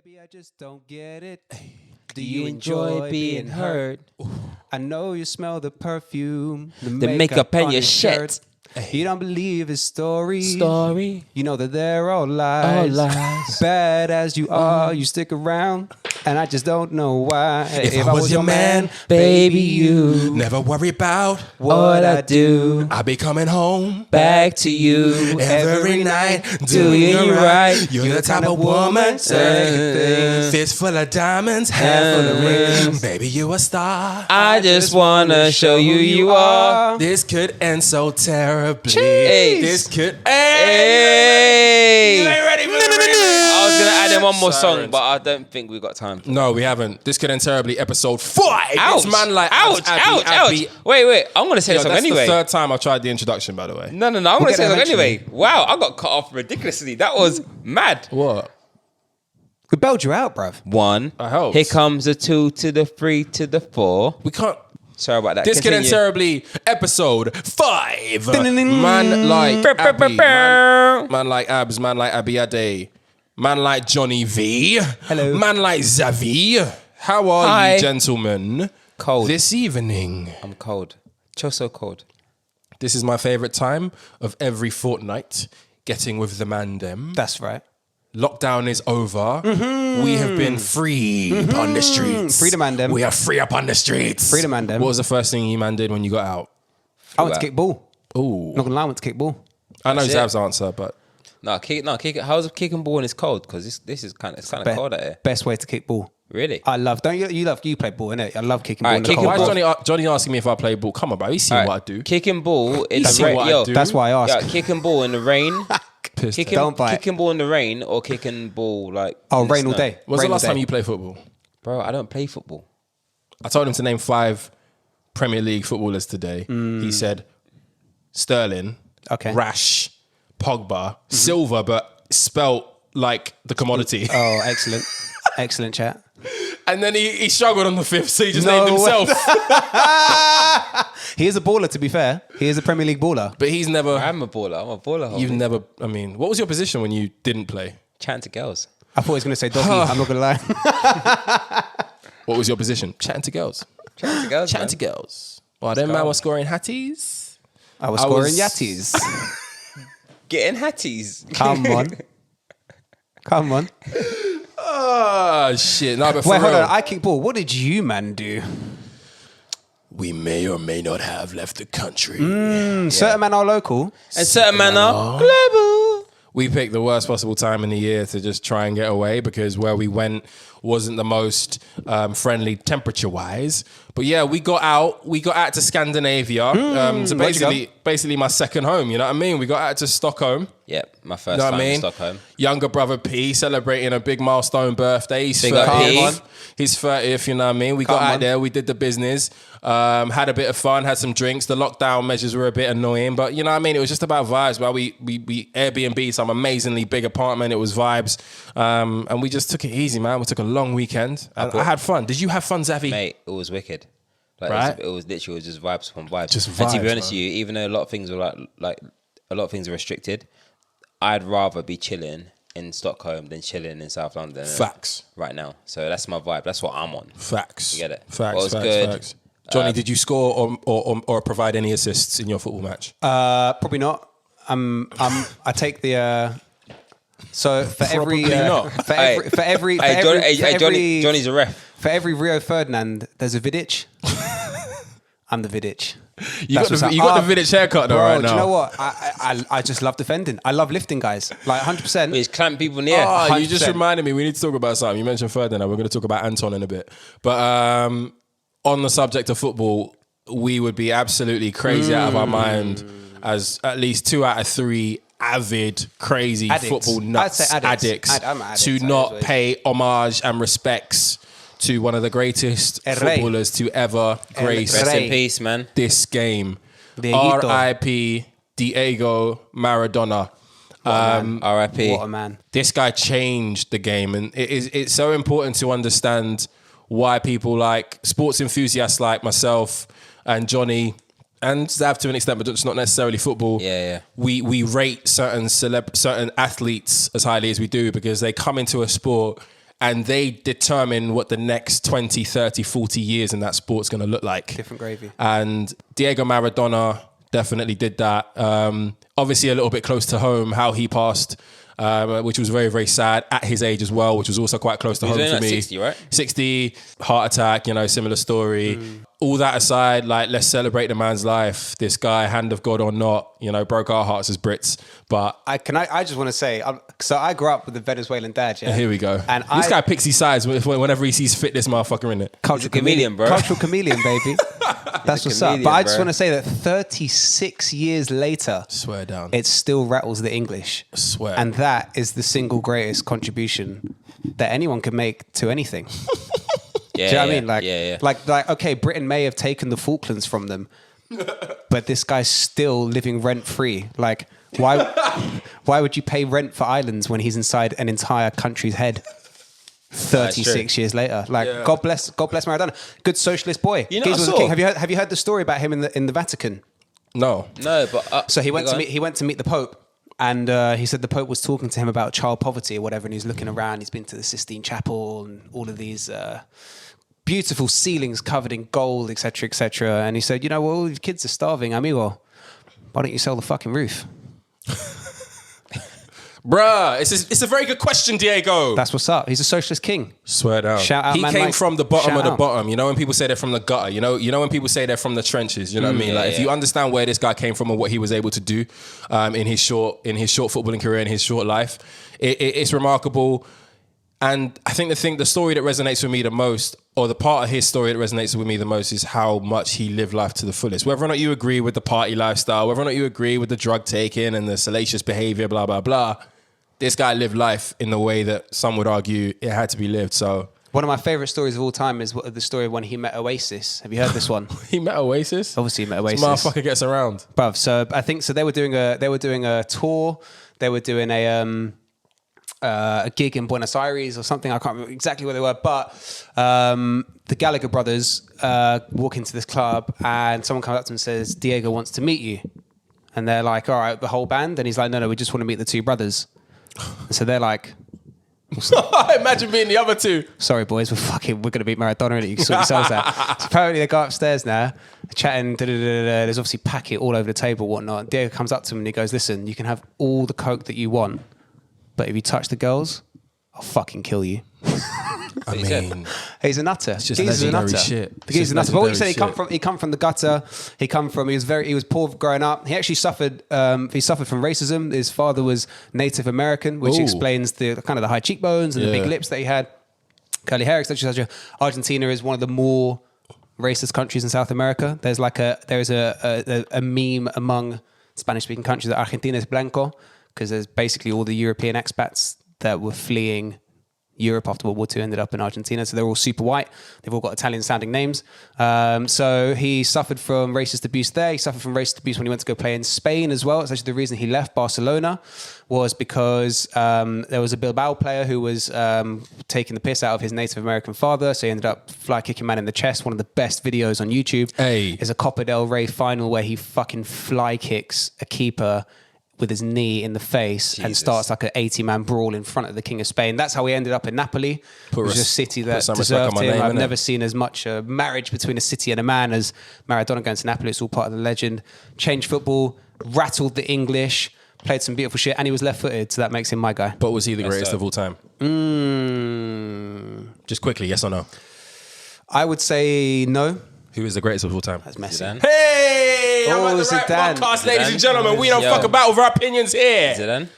Baby, I just don't get it. Do you enjoy being hurt? I know you smell the perfume, The makeup and on your his shit. shirt. You don't believe his story. You know that they're all lies. All lies. Bad as you are, you stick around. And I just don't know why. If I was your man, baby, you never worry about what I do. I'll be coming home Back to you every night, doing you right. You're the type of woman, fist full of diamonds, hand full of rings. Baby, you a star. I just wanna show you are. This could end so terribly. Hey. This could. Hey! You ain't ready for the I was gonna add in one more song, Sirens. but I don't think we got time. No, we haven't. This could end terribly. Episode 5. Ouch! It's man like ouch! Abby, Ouch! Wait! I'm gonna say Yo, the song that's anyway. the third time I've tried the introduction, by the way. No. I'm gonna get say the there song anyway. Wow, I got cut off ridiculously. That was mad. What? We bailed you out, bruv. 1. I hope. Here comes the 2 to the 3 to the 4. We can't. Sorry about that. This could end Continue. terribly. Episode 5. Ding-ding-ding. Man like Abby. Bow. Man like Abs. Man like Abby Ade. Man like Johnny V. Hello. Man like Zavi. How are Hi. you, gentlemen? Cold. This evening. I'm cold. So cold. This is my favourite time of every fortnight. Getting with the mandem. That's right. Lockdown is over. We have been free on the streets. Free the mandem. We are free up on the streets. Free the mandem. What was the first thing you man did when you got out? I went to kick ball. Ooh. Not gonna lie, I went to kick ball. I know That's it. Zav's answer, but Kick it. How's kicking ball when it's cold? Because this is kind of cold out here. Best way to kick ball. Really? I love. Don't you play ball, innit? I love kicking ball. Alright, In the kicking cold. why ball. is Johnny asking me if I play ball? Come on, bro. He's seen Alright, what I do. Kicking ball in He's the seen rain. what I Yo, do. That's why I asked. yeah, kicking ball in the rain. Pissed. Don't bite. Kicking ball in the rain or kicking ball like. Oh, in the rain all snow? day. When's Rain the all last day. time you played football? Bro, I don't play football. I told him to name 5 Premier League footballers today. He said Sterling, Okay. Rash, Pogba, Silva, but spelt like the commodity. Oh, excellent. Excellent chat. And then he struggled on the 5th, so he just No named way. himself. He is a baller, to be fair. He is a Premier League baller. But he's never. I'm a baller. You've never. I mean, what was your position when you didn't play? Chatting to girls. I thought he was going to say doggy. I'm not going to lie. What was your position? Chatting to girls. Chatting to girls. Chatting to girls. Well, then man was scoring hatties. I was I scoring was- yatties. Getting hatties. Come on. Come on. Oh shit! No, but for Wait, hold real, on. I kick ball. What did you, man, do? we may or may not have left the country. Certain man are local. And certain man are global. We picked the worst possible time in the year to just try and get away because where we went wasn't the most friendly temperature-wise. But yeah, we got out. We got out to Scandinavia. So where'd you basically my second home. You know what I mean? We got out to Stockholm. Yep, my first You know time what I mean? in Stockholm. Younger brother P celebrating a big milestone birthday. He's Big up 30th. P. He's 30th, you know what I mean? We got Come out on. there, we did the business, had a bit of fun, had some drinks. The lockdown measures were a bit annoying, but you know what I mean? It was just about vibes. Well, we Airbnb some amazingly big apartment. It was vibes. And we just took it easy, man. We took a long weekend. And I had fun. Did you have fun, Zavi? Mate, it was wicked. Like, Right? it was literally just vibes upon vibes. Just And to be vibes, honest with you, even though a lot of things were like a lot of things are restricted, I'd rather be chilling in Stockholm than chilling in South London. Facts. Right now. So that's my vibe. That's what I'm on. Facts. You get it? Facts, Well, it was facts, good. facts. Johnny, did you score or provide any assists in your football match? Probably not. I take the. So for every, Probably not. for every, for every, for Hey, every, Johnny, for every, Johnny's a ref. for every Rio Ferdinand, there's a Vidic. I'm the Vidic. You got the Vidic haircut though Bro, right now. do you know what? I just love defending. I love lifting guys. Like 100%. He's clamping people in the air. Oh, you just 100%. reminded me. We need to talk about something. You mentioned Ferdinand. We're going to talk about Anton in a bit. But on the subject of football, we would be absolutely crazy out of our mind as at least 2 out of 3 avid, crazy Addicts. football nuts I'd say addicts. addicts I'm an addict, to so not it's pay homage and respects to one of the greatest El Rey. footballers to ever grace Rest Rey. in peace, man. this game. Dieguito. R.I.P. Diego Maradona. R.I.P. What a man. This guy changed the game, and it's so important to understand why people like sports enthusiasts like myself and Johnny and Zav to an extent, but it's not necessarily football. Yeah. We rate certain athletes as highly as we do because they come into a sport and they determine what the next 20, 30, 40 years in that sport's going to look like. Different gravy. And Diego Maradona definitely did that. Obviously a little bit close to home, how he passed, which was very, very sad at his age as well, which was also quite close to home for me. 60, right? 60, heart attack, similar story. All that aside, like, let's celebrate the man's life. This guy, hand of God or not, broke our hearts as Brits. But I just want to say, so I grew up with a Venezuelan dad, yeah? here we go. And this guy picks his sides whenever he sees fit this motherfucker in it. Cultural chameleon, bro. Cultural chameleon, baby. That's what's up. chameleon, But I just bro. want to say that 36 years later, Swear down. it still rattles the English. Swear. And that is the single greatest contribution that anyone can make to anything. Yeah, Do you know what I mean? yeah. Like, okay, Britain may have taken the Falklands from them, but this guy's still living rent free. Like, why would you pay rent for islands when he's inside an entire country's head? 36 years later, like, God bless Maradona, good socialist boy. You know, Keys I was a saw- king. Have you heard the story about him in the Vatican? No. No, but So he went to meet the Pope. And he said the Pope was talking to him about child poverty or whatever, and he's looking around. He's been to the Sistine Chapel and all of these beautiful ceilings covered in gold, etc., etc. And he said, well, all these kids are starving, amigo. Why don't you sell the fucking roof? Bruh, it's a very good question, Diego. That's what's up. He's a socialist king. Swear down. Shout out, he man, came Mike. from the bottom Shout of the out. bottom. When people say they're from the gutter, you know when people say they're from the trenches, you know what I mean? Like, if you understand where this guy came from and what he was able to do in his short footballing career, in his short life, it's remarkable. And I think the story that resonates with me the most, or the part of his story that resonates with me the most, is how much he lived life to the fullest. Whether or not you agree with the party lifestyle, whether or not you agree with the drug taking and the salacious behavior, blah, blah, blah, this guy lived life in the way that some would argue it had to be lived. So One of my favorite stories of all time is the story of when he met Oasis. Have you heard this one? he met Oasis? Obviously, he met Oasis. This motherfucker gets around. Bruv, so I think so. They were doing a tour. They were doing a gig in Buenos Aires or something. I can't remember exactly where they were, but the Gallagher brothers walk into this club, and someone comes up to them and says, "Diego wants to meet you." And they're like, "All right, the whole band." And he's like, "No, we just want to meet the two brothers." And so they're like, Imagine being the other two. "Sorry, boys, we're going to beat Maradona, and you can sort yourselves out." So apparently they go upstairs now, chatting, there's obviously packet all over the table, whatnot. Diego comes up to him and he goes, "Listen, you can have all the coke that you want, but if you touch the girls, I'll fucking kill you." I mean, He's a nutter. just He's a legendary nutter. shit. He's a nutter. But what you said, he Legendary come from the gutter. He was poor growing up. He actually suffered from racism. His father was Native American, which Ooh. explains the kind of the high cheekbones and the big Yeah. lips that he had. Curly hair, etc. Argentina is one of the more racist countries in South America. There's a meme among Spanish-speaking countries that Argentina is blanco, because there's basically all the European expats that were fleeing Europe after World War II ended up in Argentina. So they're all super white. They've all got Italian-sounding names. So he suffered from racist abuse there. He suffered from racist abuse when he went to go play in Spain as well. It's actually the reason he left Barcelona was because there was a Bilbao player who was taking the piss out of his Native American father. So he ended up fly kicking man in the chest. One of the best videos on YouTube is a Copa del Rey final where he fucking fly kicks a keeper with his knee in the face and starts like an 80-man brawl in front of the King of Spain. That's how he ended up in Napoli. It was a city that deserved him. I've never seen as much a marriage between a city and a man as Maradona going to Napoli. It's all part of the legend. Changed football, rattled the English, played some beautiful shit, and he was left-footed, so that makes him my guy. But was he the greatest of all time? Just quickly, yes or no? I would say no. Who is the greatest of all time? That's Messi. Zidane. Hey, I'm at the right Zidane. podcast, ladies and gentlemen. We don't Yo. fuck about with our opinions here. Zidane?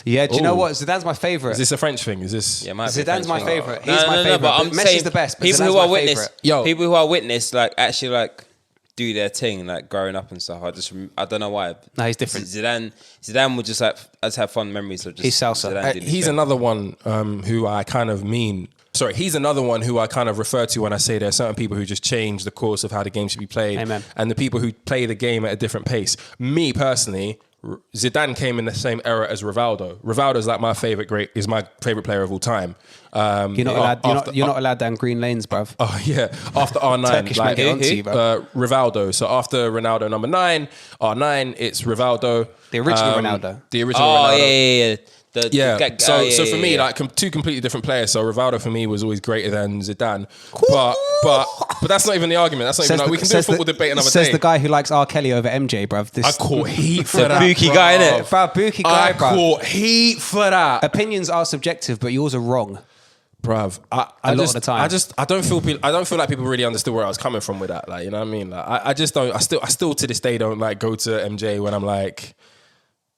Yeah, do you know Ooh. what? Zidane's my favourite. Is this a French thing? Is this? Yeah, might be Zidane's my French favourite. thing. He's my favourite. But I'm Messi's saying the best, but people Zidane's who are my witness, favourite. Yo. people who are witness, like actually like do their thing, like growing up and stuff. I don't know why. No, he's different. Zidane would just like, I just have fond memories of just. He's salsa. Zidane did his He's thing. another one who I kind of mean. Sorry, he's another one who I kind of refer to when I say there are certain people who just change the course of how the game should be played. Amen. And the people who play the game at a different pace. Me personally, Zidane came in the same era as Rivaldo. Rivaldo's like my favorite player of all time. You're not allowed down green lanes, bruv. Oh yeah, after R9, Turkish like man get onto you, bro. Rivaldo. So after Ronaldo number 9, R9, it's Rivaldo. The original Ronaldo. The original Oh Ronaldo. yeah. So for me, like two completely different players. So Rivaldo for me was always greater than Zidane. But that's not even the argument. That's not even. We can do a football debate another day. Says the guy who likes R. Kelly over MJ, bruv. I caught heat for that. Buki guy, innit? Bruv, Buki guy, bruv. I caught heat for that. Opinions are subjective, but yours are wrong. Bruv, A lot of the time. I don't feel like people really understood where I was coming from with that. Like, you know what I mean? Like, I just don't. I still to this day don't like go to MJ when I'm like,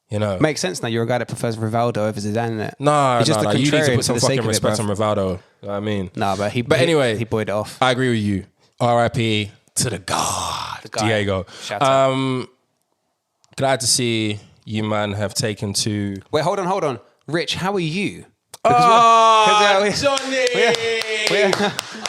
you know. Makes sense now. You're a guy that prefers Rivaldo over Zidane, innit? Nah. You need to put some fucking respect respect on Rivaldo. You know what I mean? Nah, but anyway, he buoyed it off. I agree with you. R.I.P. to the God, Diego. Shout out. Glad to see you, man, have taken to. Wait, hold on. Rich, how are you? Johnny!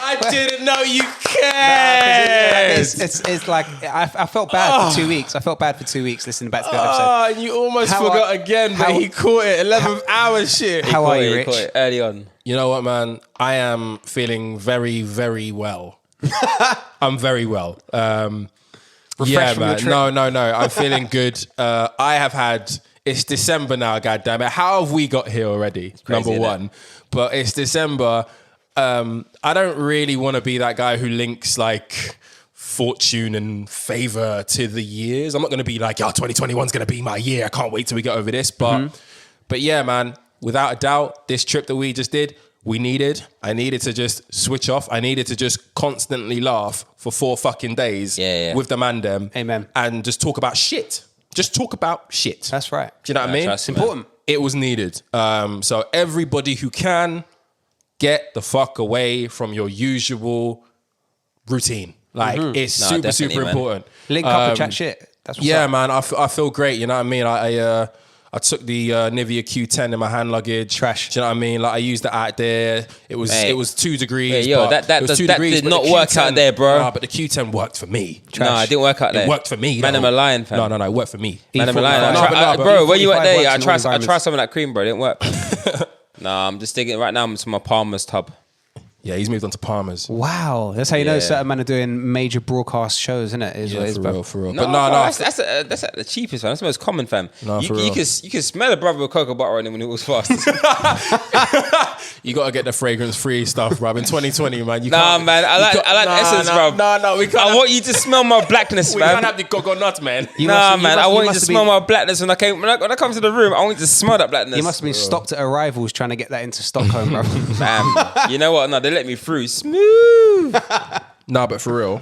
I didn't know you cared. It's like I felt bad for 2 weeks. I felt bad for 2 weeks listening back to the episode. And you almost forgot again, but he caught it 11th hour shit. How are you, Rich? He caught it early on. You know what, man? I am feeling very, very well. I'm very well. Refreshed from your trip? No. I'm feeling good. I have had. It's December now, goddammit. How have we got here already? Crazy, number one. But it's December. I don't really want to be that guy who links like fortune and favor to the years. I'm not going to be like, 2021 is going to be my year. I can't wait till we get over this. But yeah, man, without a doubt, this trip that we just did, I needed to just switch off. I needed to just constantly laugh for 4 fucking days with the mandem. Amen. And just talk about shit. Just talk about shit. That's right. Do you know what I mean? It's important. It was needed. So everybody who can, get the fuck away from your usual routine. Like, it's super important. Link up and chat shit. That's what's up. Man. I feel great. You know what I mean? I took the Nivea Q10 in my hand luggage. Trash. Do you know what I mean? Like, I used it out there. It was 2 degrees. That did not work out there, bro. Nah, but the Q10 worked for me. Nah, it didn't work out there. It worked for me. Man, I'm a lion, fam. No, it worked for me. Man, I'm a lion. Bro, when you went there, I tried some of that cream, bro. It didn't work. Nah, I'm just thinking right now. I'm to my Palmer's tub. Yeah, he's moved on to Palmer's. Wow, that's how you know certain men are doing major broadcast shows, isn't it? For real. No, but that's the cheapest, fam. That's the most common, fam. No, for real. You can smell a brother with cocoa butter on him when it was fast. You gotta get the fragrance-free stuff, bruv. In 2020, man. Man. I like the essence, bruv. No, we can't. I want you to smell my blackness, we man. can't have the cocoa nuts, man. I want you to smell my blackness when I come to the room. I want you to smell that blackness. You must have been stopped at arrivals trying to get that into Stockholm, bro. Man, you know what? No, they let me through. Smooth. Nah, but for real,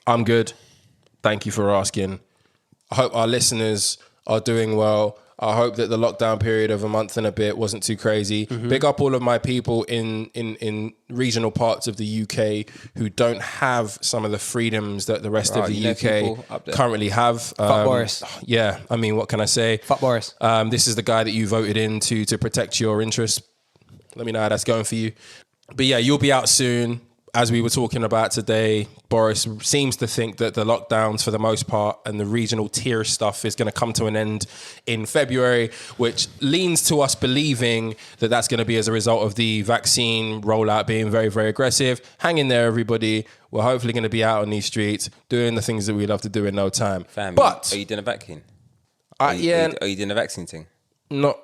I'm good. Thank you for asking. I hope our listeners are doing well. I hope that the lockdown period of a month and a bit wasn't too crazy. Big up all of my people in regional parts of the UK who don't have some of the freedoms that the rest of the UK currently have. Fuck Boris. Yeah, I mean, what can I say? Fuck Boris. This is the guy that you voted in to protect your interests. Let me know how that's going for you. But yeah, you'll be out soon. As we were talking about today, Boris seems to think that the lockdowns for the most part and the regional tier stuff is going to come to an end in February, which leans to us believing that that's going to be as a result of the vaccine rollout being very, very aggressive. Hang in there, everybody. We're hopefully going to be out on these streets doing the things that we love to do in no time. Fam, but are you doing a vaccine? Are you doing a vaccine thing? Not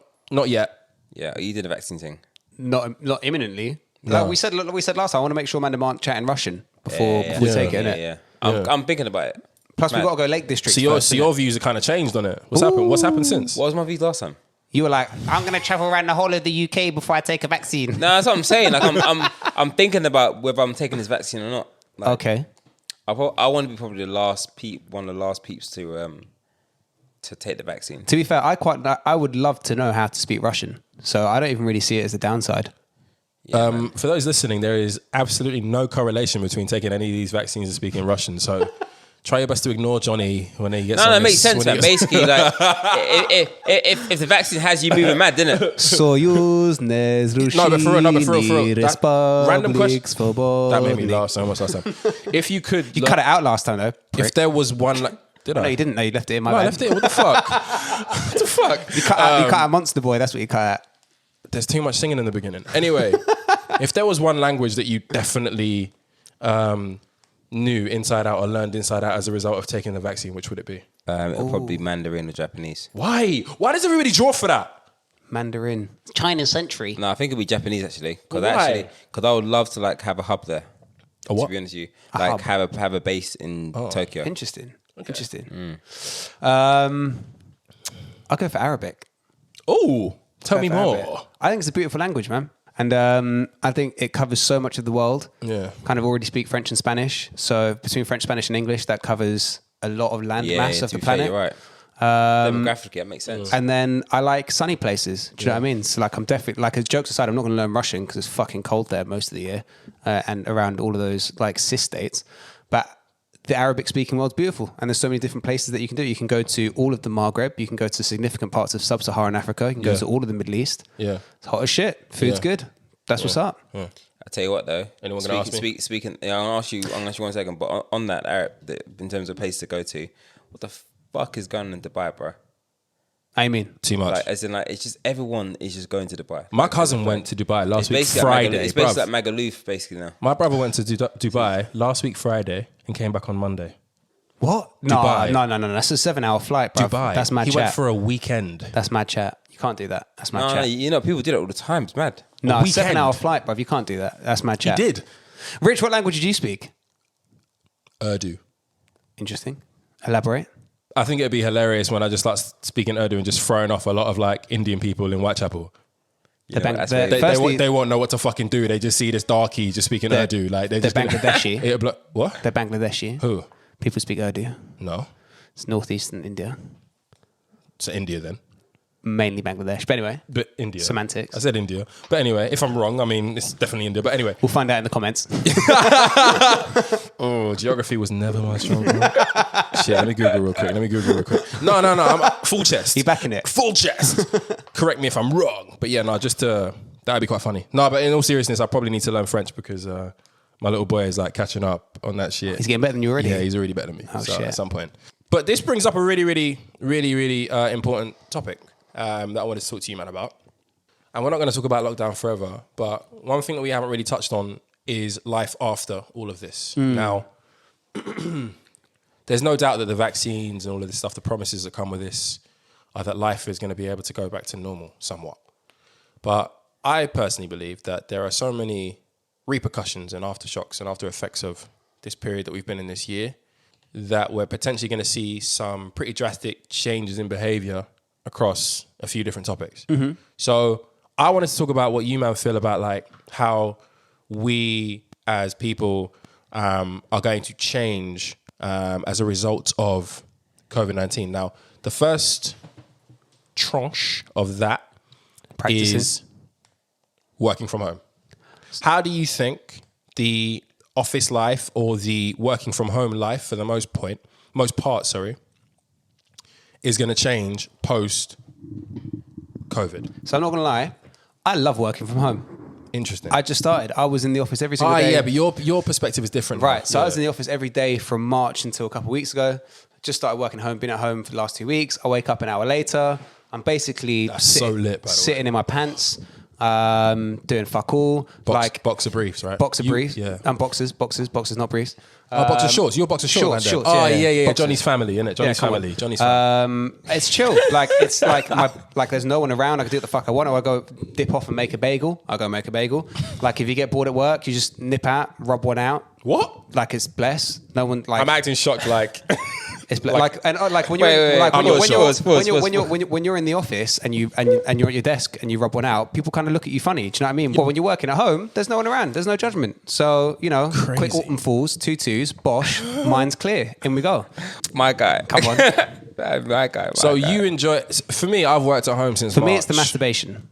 yet. Yeah, are you doing a vaccine thing? Not imminently. No. Like we said last time, I want to make sure man aren't chatting Russian before we take it, innit? Yeah. I'm thinking about it. Plus, we've got to go Lake District. So your views are kind of changed on it. What's happened? What's happened since? What was my views last time? You were like, I'm going to travel around the whole of the UK before I take a vaccine. No, that's what I'm saying. Like, I'm thinking about whether I'm taking this vaccine or not. Like, okay. I want to be probably one of the last peeps to take the vaccine. To be fair, I would love to know how to speak Russian. So I don't even really see it as a downside. Yeah, for those listening, there is absolutely no correlation between taking any of these vaccines and speaking Russian. So try your best to ignore Johnny when he gets. No, it makes sense, man. Basically, like if the vaccine has you moving mad, didn't it? Soyuz nezrushili. No, but for real. That random question. That made me laugh so much last time. If you could, you cut it out last time though. If there was one, did I? No, you didn't. No, you left it in my. No, bag. I left it. What the fuck? What the fuck? You cut out Monster Boy. That's what you cut out. There's too much singing in the beginning. Anyway, if there was one language that you definitely knew inside out or learned inside out as a result of taking the vaccine, which would it be? It'll probably be Mandarin or Japanese. Why? Why does everybody draw for that? Mandarin. China century. No, I think it'll be Japanese actually. Because Why? I would love to like have a hub there. A what? To be honest with you, like have a base in Tokyo. Interesting. Okay. Interesting. I'll go for Arabic. Oh, tell me For more. Arabic. I think it's a beautiful language, man. And I think it covers so much of the world. Yeah. Kind of already speak French and Spanish. So between French, Spanish, and English, that covers a lot of land mass of to the be fair, planet. you're right. Demographically, that makes sense. And then I like sunny places. Do you know what I mean? So like I'm definitely, like as jokes aside, I'm not going to learn Russian because it's fucking cold there most of the year and around all of those like cis states. But the Arabic speaking world's beautiful. And there's so many different places that you can do. You can go to all of the Maghreb. You can go to significant parts of sub-Saharan Africa. You can go to all of the Middle East. Yeah. It's hot as shit. Food's good. That's what's up. Yeah. I tell you what though. Anyone gonna ask me? Speaking, I'm gonna ask you 1 second. But on that, Arab, in terms of places to go to, what the fuck is going on in Dubai, bro? I mean, Too much. Like, as in, like, it's just everyone is just going to Dubai. My cousin went to Dubai last week basically Friday. It's basically bruv. like Magaluf, basically now. My brother went to Dubai last week Friday and came back on Monday. what? No, Dubai. no. That's a 7-hour flight, bro. Dubai. That's mad He chat. went for a weekend. That's mad chat. You can't do that. That's mad No, chat. you know, people do that all the time. It's mad. No, weekend. 7-hour flight, bruv. You can't do that. That's mad He chat. did. Rich, what language did you speak? Urdu. Interesting. Elaborate. I think it'd be hilarious when I just start speaking Urdu and just throwing off a lot of like Indian people in Whitechapel. The Bang- that's the- very- firstly, They won't know what to fucking do. They just see this darkie just speaking Urdu. Like they're they're just gonna- Bangladeshi. It'll be like, what? They're Bangladeshi. Who? People speak Urdu. No. It's northeastern India. So India then. Mainly Bangladesh. But anyway, But India. Semantics. I said India. But anyway, if I'm wrong, I mean, it's definitely India. But anyway. we'll find out in the comments. Oh, geography was never my strong point. Shit, let me Google real quick. No, I'm full chest. You backing it? Full chest. Correct me if I'm wrong. But yeah, no, just that'd be quite funny. No, but in all seriousness, I probably need to learn French because my little boy is like catching up on that shit. He's getting better than you already. Yeah, he's already better than me. Oh, so shit. at some point. But this brings up a really important topic that I wanted to talk to you, man, about. And we're not going to talk about lockdown forever, but one thing that we haven't really touched on is life after all of this. Now, there's no doubt that the vaccines and all of this stuff, the promises that come with this, are that life is going to be able to go back to normal somewhat. But I personally believe that there are so many repercussions and aftershocks and after effects of this period that we've been in this year that we're potentially going to see some pretty drastic changes in behavior across a few different topics. So I wanted to talk about what you man feel about like how we as people are going to change as a result of COVID-19. Now, the first tranche of that is working from home. How do you think the office life or the working from home life for the most part, is going to change post COVID? So I'm not going to lie. I love working from home. Interesting. I just started. I was in the office every single day. Yeah, but your perspective is different. Right. So yeah. I was in the office every day from March until a couple of weeks ago. Just started working home, been at home for the last 2 weeks. I wake up an hour later. I'm basically so lit, by the way. sitting in my pants, doing fuck all. Boxer briefs, right? Boxer briefs. Yeah. And boxers, not briefs. Boxer shorts. You're boxer shorts. Shorts, Oh, yeah. yeah. Boxers. Johnny's family, innit? Johnny's come on. family. Johnny's family. It's chill. Like it's like there's no one around. I can do what the fuck I want. Or I go dip off and make a bagel. I go make a bagel. Like if you get bored at work, you just nip out, rub one out. What? Like it's blessed. No one like. I'm acting shocked. Like It's like when you're Wait, like I'm not sure. when you're in the office and you're at your desk and you rub one out, people kind of look at you funny. Do you know what I mean? But when you're working at home, there's no one around. There's no judgment. So quick Crazy. autumn falls, 2-2s, bosh, mind's clear. In we go. My guy. Come on. My guy. So you enjoy? For me, I've worked at home since For March. me, it's the masturbation.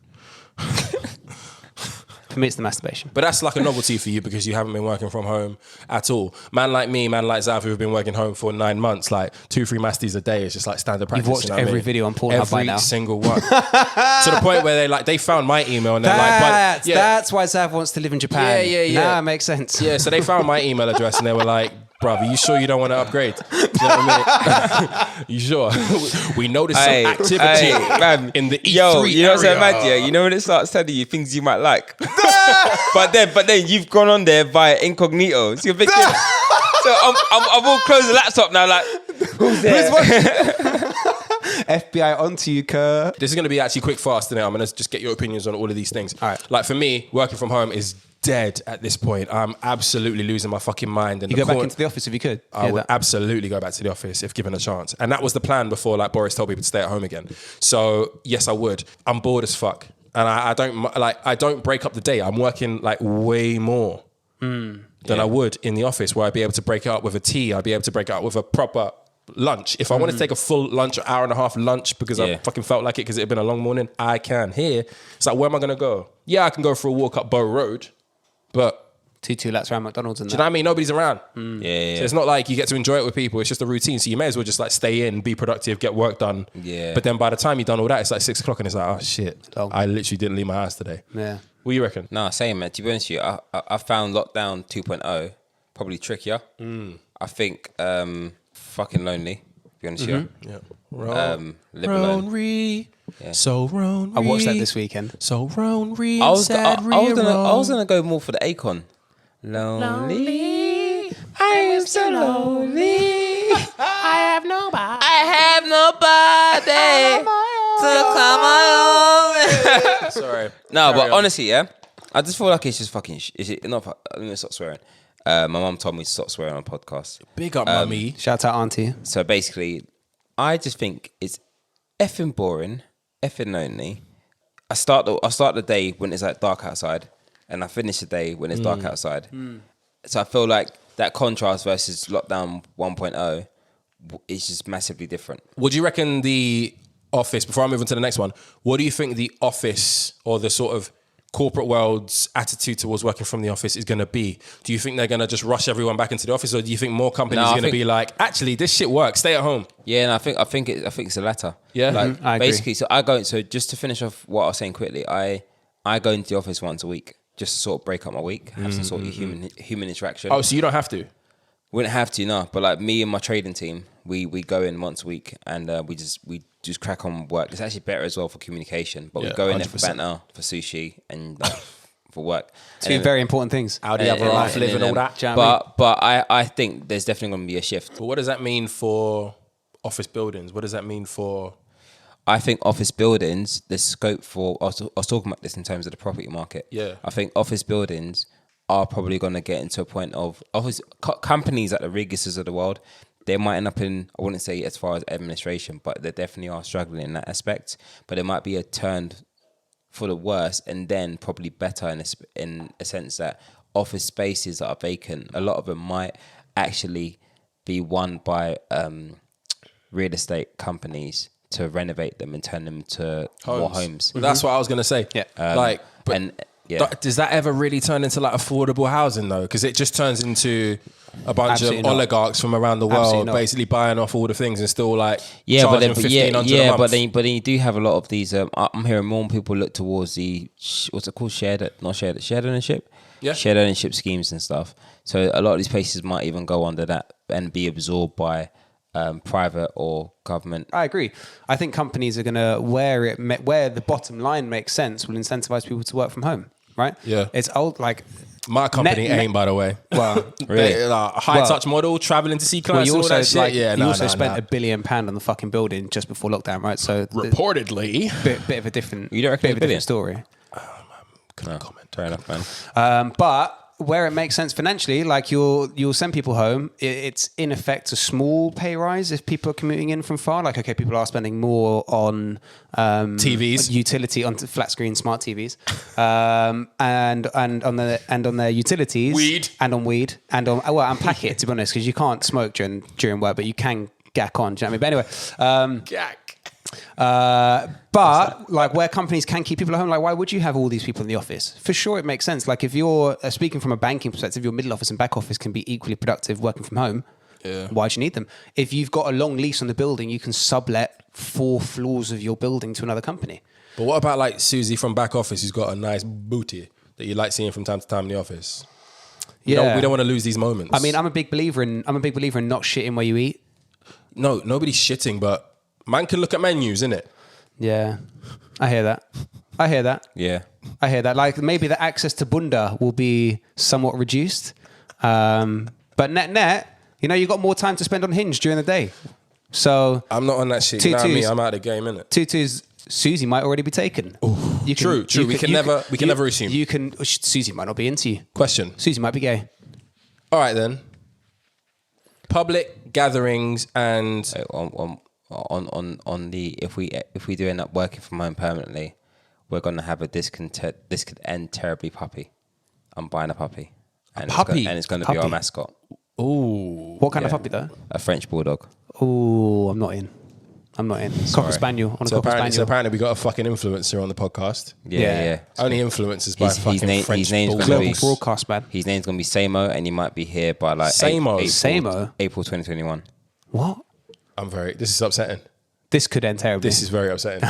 For me, it's the masturbation. But that's like a novelty for you because you haven't been working from home at all. Man like me, man like Zav, who've been working home for 9 months, like 2-3 masties a day is just like standard practice. You've watched you know what every I mean? video on Pornhub by now. Every single one. To the point where they found my email and they're like, That's why Zav wants to live in Japan. Yeah. Nah, it makes sense. Yeah, so they found my email address and they were like, bruv, are you sure you don't want to upgrade? Do you know what I mean? You sure? We noticed some activity in the E3 you know what's so area. mad, yeah? You know when it starts telling you things you might like. but then you've gone on there via incognito. So you're thinking, so I've all closed the laptop now, like, who's there? FBI onto you, Kerr. This is going to be actually quick, fast, innit? I'm going to just get your opinions on all of these things. All right. Like for me, working from home is dead at this point. I'm absolutely losing my fucking mind. And You go back into the office if you could. I would absolutely go back to the office if given a chance. And that was the plan before, like Boris told people to stay at home again. So yes, I would. I'm bored as fuck. And I don't break up the day. I'm working like way more than I would in the office, where I'd be able to break it up with a tea. I'd be able to break it up with a proper lunch. If I want to take a full lunch, hour and a half lunch because I fucking felt like it because it had been a long morning, I can. Here, it's like, where am I going to go? Yeah, I can go for a walk up Bow Road, but 2 laps around McDonald's and do you know what I mean? Nobody's around. Yeah. So it's not like you get to enjoy it with people. It's just a routine. So you may as well just like stay in, be productive, get work done. Yeah. But then by the time you've done all that, it's like 6 o'clock and it's like, oh shit, Long. I literally didn't leave my house today. Yeah. What do you reckon? Nah, same, man. To be honest with you, I found lockdown 2.0 probably trickier. I think fucking lonely, to be honest with you. Yeah. Live alone. So Ron. I watched that this weekend. So Ron. I was gonna go more for the Akon. Lonely. I am so lonely. I have nobody to come along. Sorry. No, but honestly, yeah, I just feel like it's just fucking. Is it enough? Let me stop swearing. My mum told me to stop swearing on podcasts. Big up, mummy. Shout out, Auntie. So basically, I just think it's effing boring, effing lonely. I start the day when it's like dark outside, and I finish the day when it's dark outside. So I feel like that contrast versus lockdown 1.0 is just massively different. Would you reckon the office, before I move on to the next one, what do you think the office or the sort of corporate world's attitude towards working from the office is going to be? Do you think they're going to just rush everyone back into the office, or do you think more companies are going to be like, actually, this shit works, stay at home? Yeah, and I think it's the latter. Yeah, like I agree. basically. So just to finish off what I was saying quickly, I go into the office once a week just to sort of break up my week, have some sort of human interaction. Oh, so you don't have to? Wouldn't have to, no. But like me and my trading team, we go in once a week and we just crack on work. It's actually better as well for communication. But we go in there for 100%. banter, for sushi, and like, for work. Two very important things. How do you have a life, live and all that? Do you know what I mean? But I think there's definitely going to be a shift. But what does that mean for office buildings? What does that mean for... I think office buildings, there's scope for... I was talking about this in terms of the property market. Yeah. I think office buildings are probably going to get into a point of... companies like the Regises of the world, they might end up in... I wouldn't say as far as administration, but they definitely are struggling in that aspect. But there might be a turn for the worse and then probably better in a sense that office spaces that are vacant, a lot of them might actually be won by real estate companies to renovate them and turn them to more homes. That's what I was going to say. Yeah. Does that ever really turn into like affordable housing though? Because it just turns into a bunch Absolutely of not. oligarchs from around the world Absolutely not. basically buying off all the things and still like Yeah, but charging then, $1,500 a month. but then you do have a lot of these. I'm hearing more people look towards the what's it called, shared ownership. Yeah. Shared ownership schemes and stuff. So a lot of these places might even go under that and be absorbed by private or government. I agree. I think companies are going to, where the bottom line makes sense, will incentivize people to work from home, right? Yeah. It's old, like... My company ain't, by the way. Well, Really? High touch model, traveling to see clients you and all also, that shit. like, Yeah, you also spent £1 billion on the fucking building just before lockdown, right? So... reportedly. Bit of a different... You don't reckon bit of a $1 billion? different story. Couldn't comment. Fair enough, man. But where it makes sense financially, like you'll send people home. It's in effect a small pay rise if people are commuting in from far. Like, okay, people are spending more on TVs, utility, on flat screen smart TVs, and on their utilities, weed, and packet. To be honest, because you can't smoke during work, but you can gack on. Do you know what I mean? But anyway, gack. But like where companies can keep people at home, like why would you have all these people in the office? For sure, it makes sense. Like if you're speaking from a banking perspective, your middle office and back office can be equally productive working from home. Yeah. Why do you need them? If you've got a long lease on the building, you can sublet 4 floors of your building to another company. But what about like Susie from back office who's got a nice booty that you like seeing from time to time in the office? We don't want to lose these moments. I mean, I'm a big believer in not shitting where you eat. No, nobody's shitting, but man can look at menus, innit? Yeah, I hear that. Yeah. I hear that. Like maybe the access to bunda will be somewhat reduced, but net, you know, you've got more time to spend on Hinge during the day. So I'm not on that shit. You know what I mean? Tutus. I'm out of the game, innit? Tutu's Susie might already be taken. True. We can never assume. You can. Susie might not be into you. Question. Susie might be gay. All right then. Public gatherings and On the if we do end up working from home permanently, we're gonna have this could end terribly, puppy. I'm buying a puppy. And puppy? It's gonna be our Puppy? mascot. ooh, What kind of puppy though? A French bulldog. Oh, I'm not in. Cocker spaniel. On a so cocker spaniel. apparently we got a fucking influencer on the podcast. Yeah. Only influencers by fucking French his name's bulldog. gonna Global be broadcast man. His name's gonna be Samo, and he might be here by like Samo? April 2021. What? This is upsetting. This could end terribly. This is very upsetting.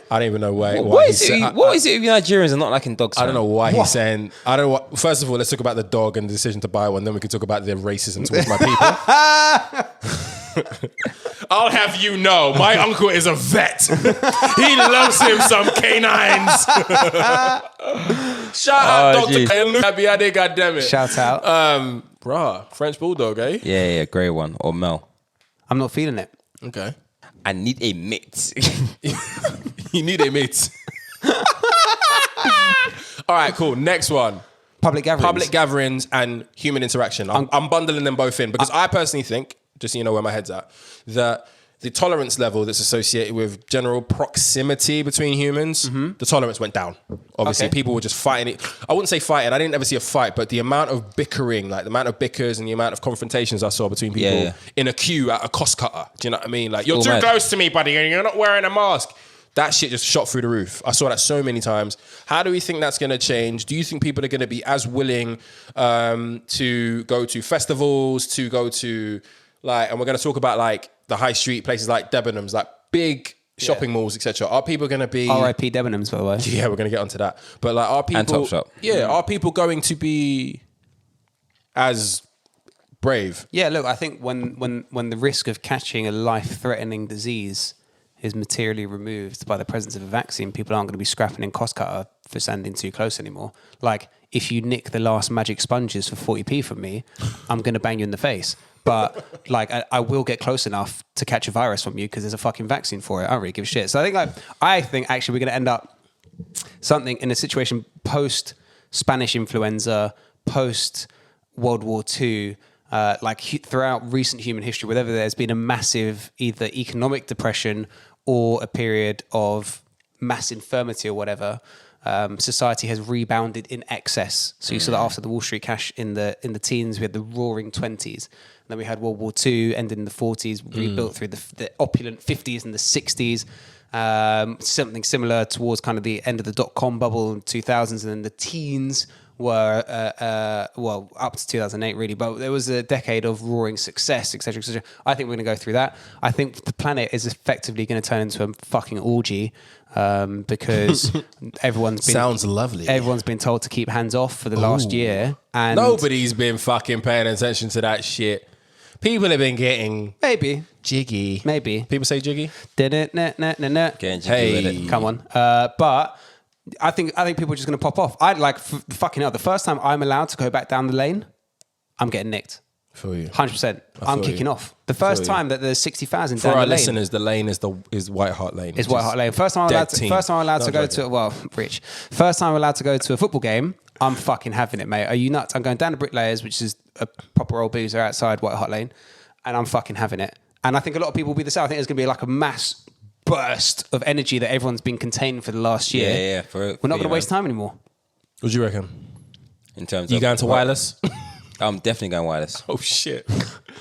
I don't even know why. What is it with you Nigerians and not liking dogs? I don't know why What? he's saying. I don't know what. First of all, let's talk about the dog and the decision to buy one. Then we can talk about the racism towards my people. I'll have you know, my uncle is a vet. He loves him some canines. Shout out Dr. Kayabiade, goddammit. Shout out. Bruh, French bulldog, eh? Yeah, grey one or Mel. I'm not feeling it. Okay. I need a mate. You need a mate. All right, cool. Next one. Public gatherings. Public gatherings and human interaction. I'm bundling them both in because I personally think, just so you know where my head's at, that the tolerance level that's associated with general proximity between humans, the tolerance went down. Obviously, Okay. people were just fighting it. I wouldn't say fighting. I didn't ever see a fight, but the amount of bickering, like the amount of bickers and the amount of confrontations I saw between people in a queue at a cost cutter. Do you know what I mean? Like, you're too close to me, buddy, and you're not wearing a mask. That shit just shot through the roof. I saw that so many times. How do we think that's going to change? Do you think people are going to be as willing to go to festivals, to go to like, and we're going to talk about like the high street places like Debenhams, like big shopping malls, etc. Are people going to be R.I.P. Debenhams, by the way. Yeah, we're going to get onto that. But like, are people And Topshop. Yeah, are people going to be as brave? Yeah, look, I think when the risk of catching a life-threatening disease is materially removed by the presence of a vaccine, people aren't going to be scrapping in cost cutter for standing too close anymore. Like, if you nick the last magic sponges for 40p from me, I'm going to bang you in the face. But like, I will get close enough to catch a virus from you because there's a fucking vaccine for it. I don't really give a shit. So I think actually we're going to end up something in a situation post Spanish influenza, post World War II, throughout recent human history, whether there's been a massive either economic depression or a period of mass infirmity or whatever, society has rebounded in excess. So you saw that after the Wall Street crash in the teens, we had the roaring 20s. And then we had World War II ended in the 40s, rebuilt through the opulent 50s and the 60s. Something similar towards kind of the end of the dot-com bubble in 2000s, and then the teens were, up to 2008 really, but there was a decade of roaring success, etc., etc. I think we're going to go through that. I think the planet is effectively going to turn into a fucking orgy because everyone's been... Sounds lovely. Everyone's been told to keep hands off for the last year. And Nobody's been fucking paying attention to that shit. People have been getting maybe jiggy. Maybe. People say jiggy? Getting jiggy with it. Come on. But I think people are just going to pop off. I'd like, fucking hell, the first time I'm allowed to go back down the lane, I'm getting nicked. For you. 100%. I'm kicking off. The first time that there's 60,000 For down the our lane. listeners, the lane is White Hart Lane. It's White Hart Lane. First time I'm allowed to go to, Rich. First time I'm allowed to go to a football game, I'm fucking having it, mate. Are you nuts? I'm going down to Bricklayers, which is a proper old boozer outside White Hart Lane, and I'm fucking having it. And I think a lot of people will be the same. I think there's going to be like a mass burst of energy that everyone's been contained for the last year. Yeah. We're not going to waste time anymore. What do you reckon? In terms You of going to wireless? I'm definitely going wireless. Oh shit.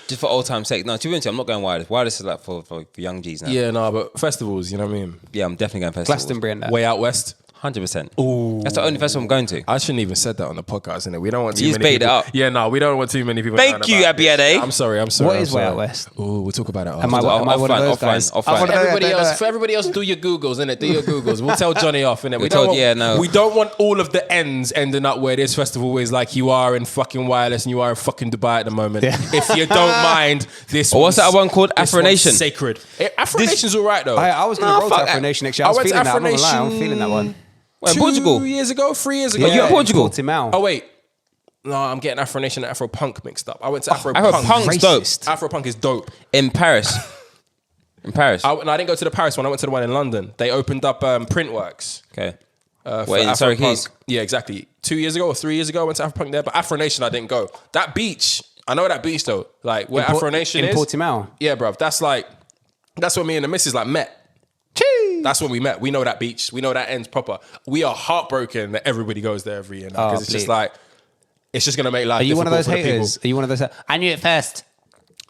Just for old time's sake. No, to be honest, I'm not going wireless. Wireless is like for young G's now. Yeah, no, but festivals, you know what I mean? Yeah, I'm definitely going festivals. Glastonbury and that. Way out west. 100%. Ooh. That's the only festival I'm going to. I shouldn't even said that on the podcast, innit? We don't want too You many just bait it people. up. Yeah, no, we don't want too many people. Thank you, Abiade. I'm sorry. What is Way Out West? Ooh, we'll talk about it. Am I one of those guys? Offline. For everybody else, do your Googles, innit? Do your Googles. We'll tell Johnny off, innit? We don't want all of the ends ending up where this festival is like you are in fucking Wireless and you are in fucking Dubai at the moment. Yeah. If you don't mind, this Or what's that one called? Afro Nation. Sacred. Afro Nation's all right, though. I was going to roll to Afro Nation next year. I was feeling that. I'm not gonna lie. I'm feeling that one. Well, in Portugal. 3 years ago. Are you in Portugal? Portimao. Oh, wait. No, I'm getting Afro Nation and Afro Punk mixed up. I went to Afro Afro Punk. Punk's dope. Afro Punk is dope. In Paris. In Paris? I didn't go to the Paris one. I went to the one in London. They opened up Printworks. Okay. For in Surrey Afropunk. Keys? Yeah, exactly. 2 years ago or 3 years ago, I went to Afropunk there. But Afro Nation, I didn't go. That beach, I know that beach though. Like where Afro Nation is. In Portimao. Yeah, bruv. That's where me and the missus like met. Cheese. That's when we met. We know that beach. We know that ends proper. We are heartbroken that everybody goes there every year now because it's just like, it's just going to make life Are you one of difficult those for the haters? people. Are you one of those? I knew it first.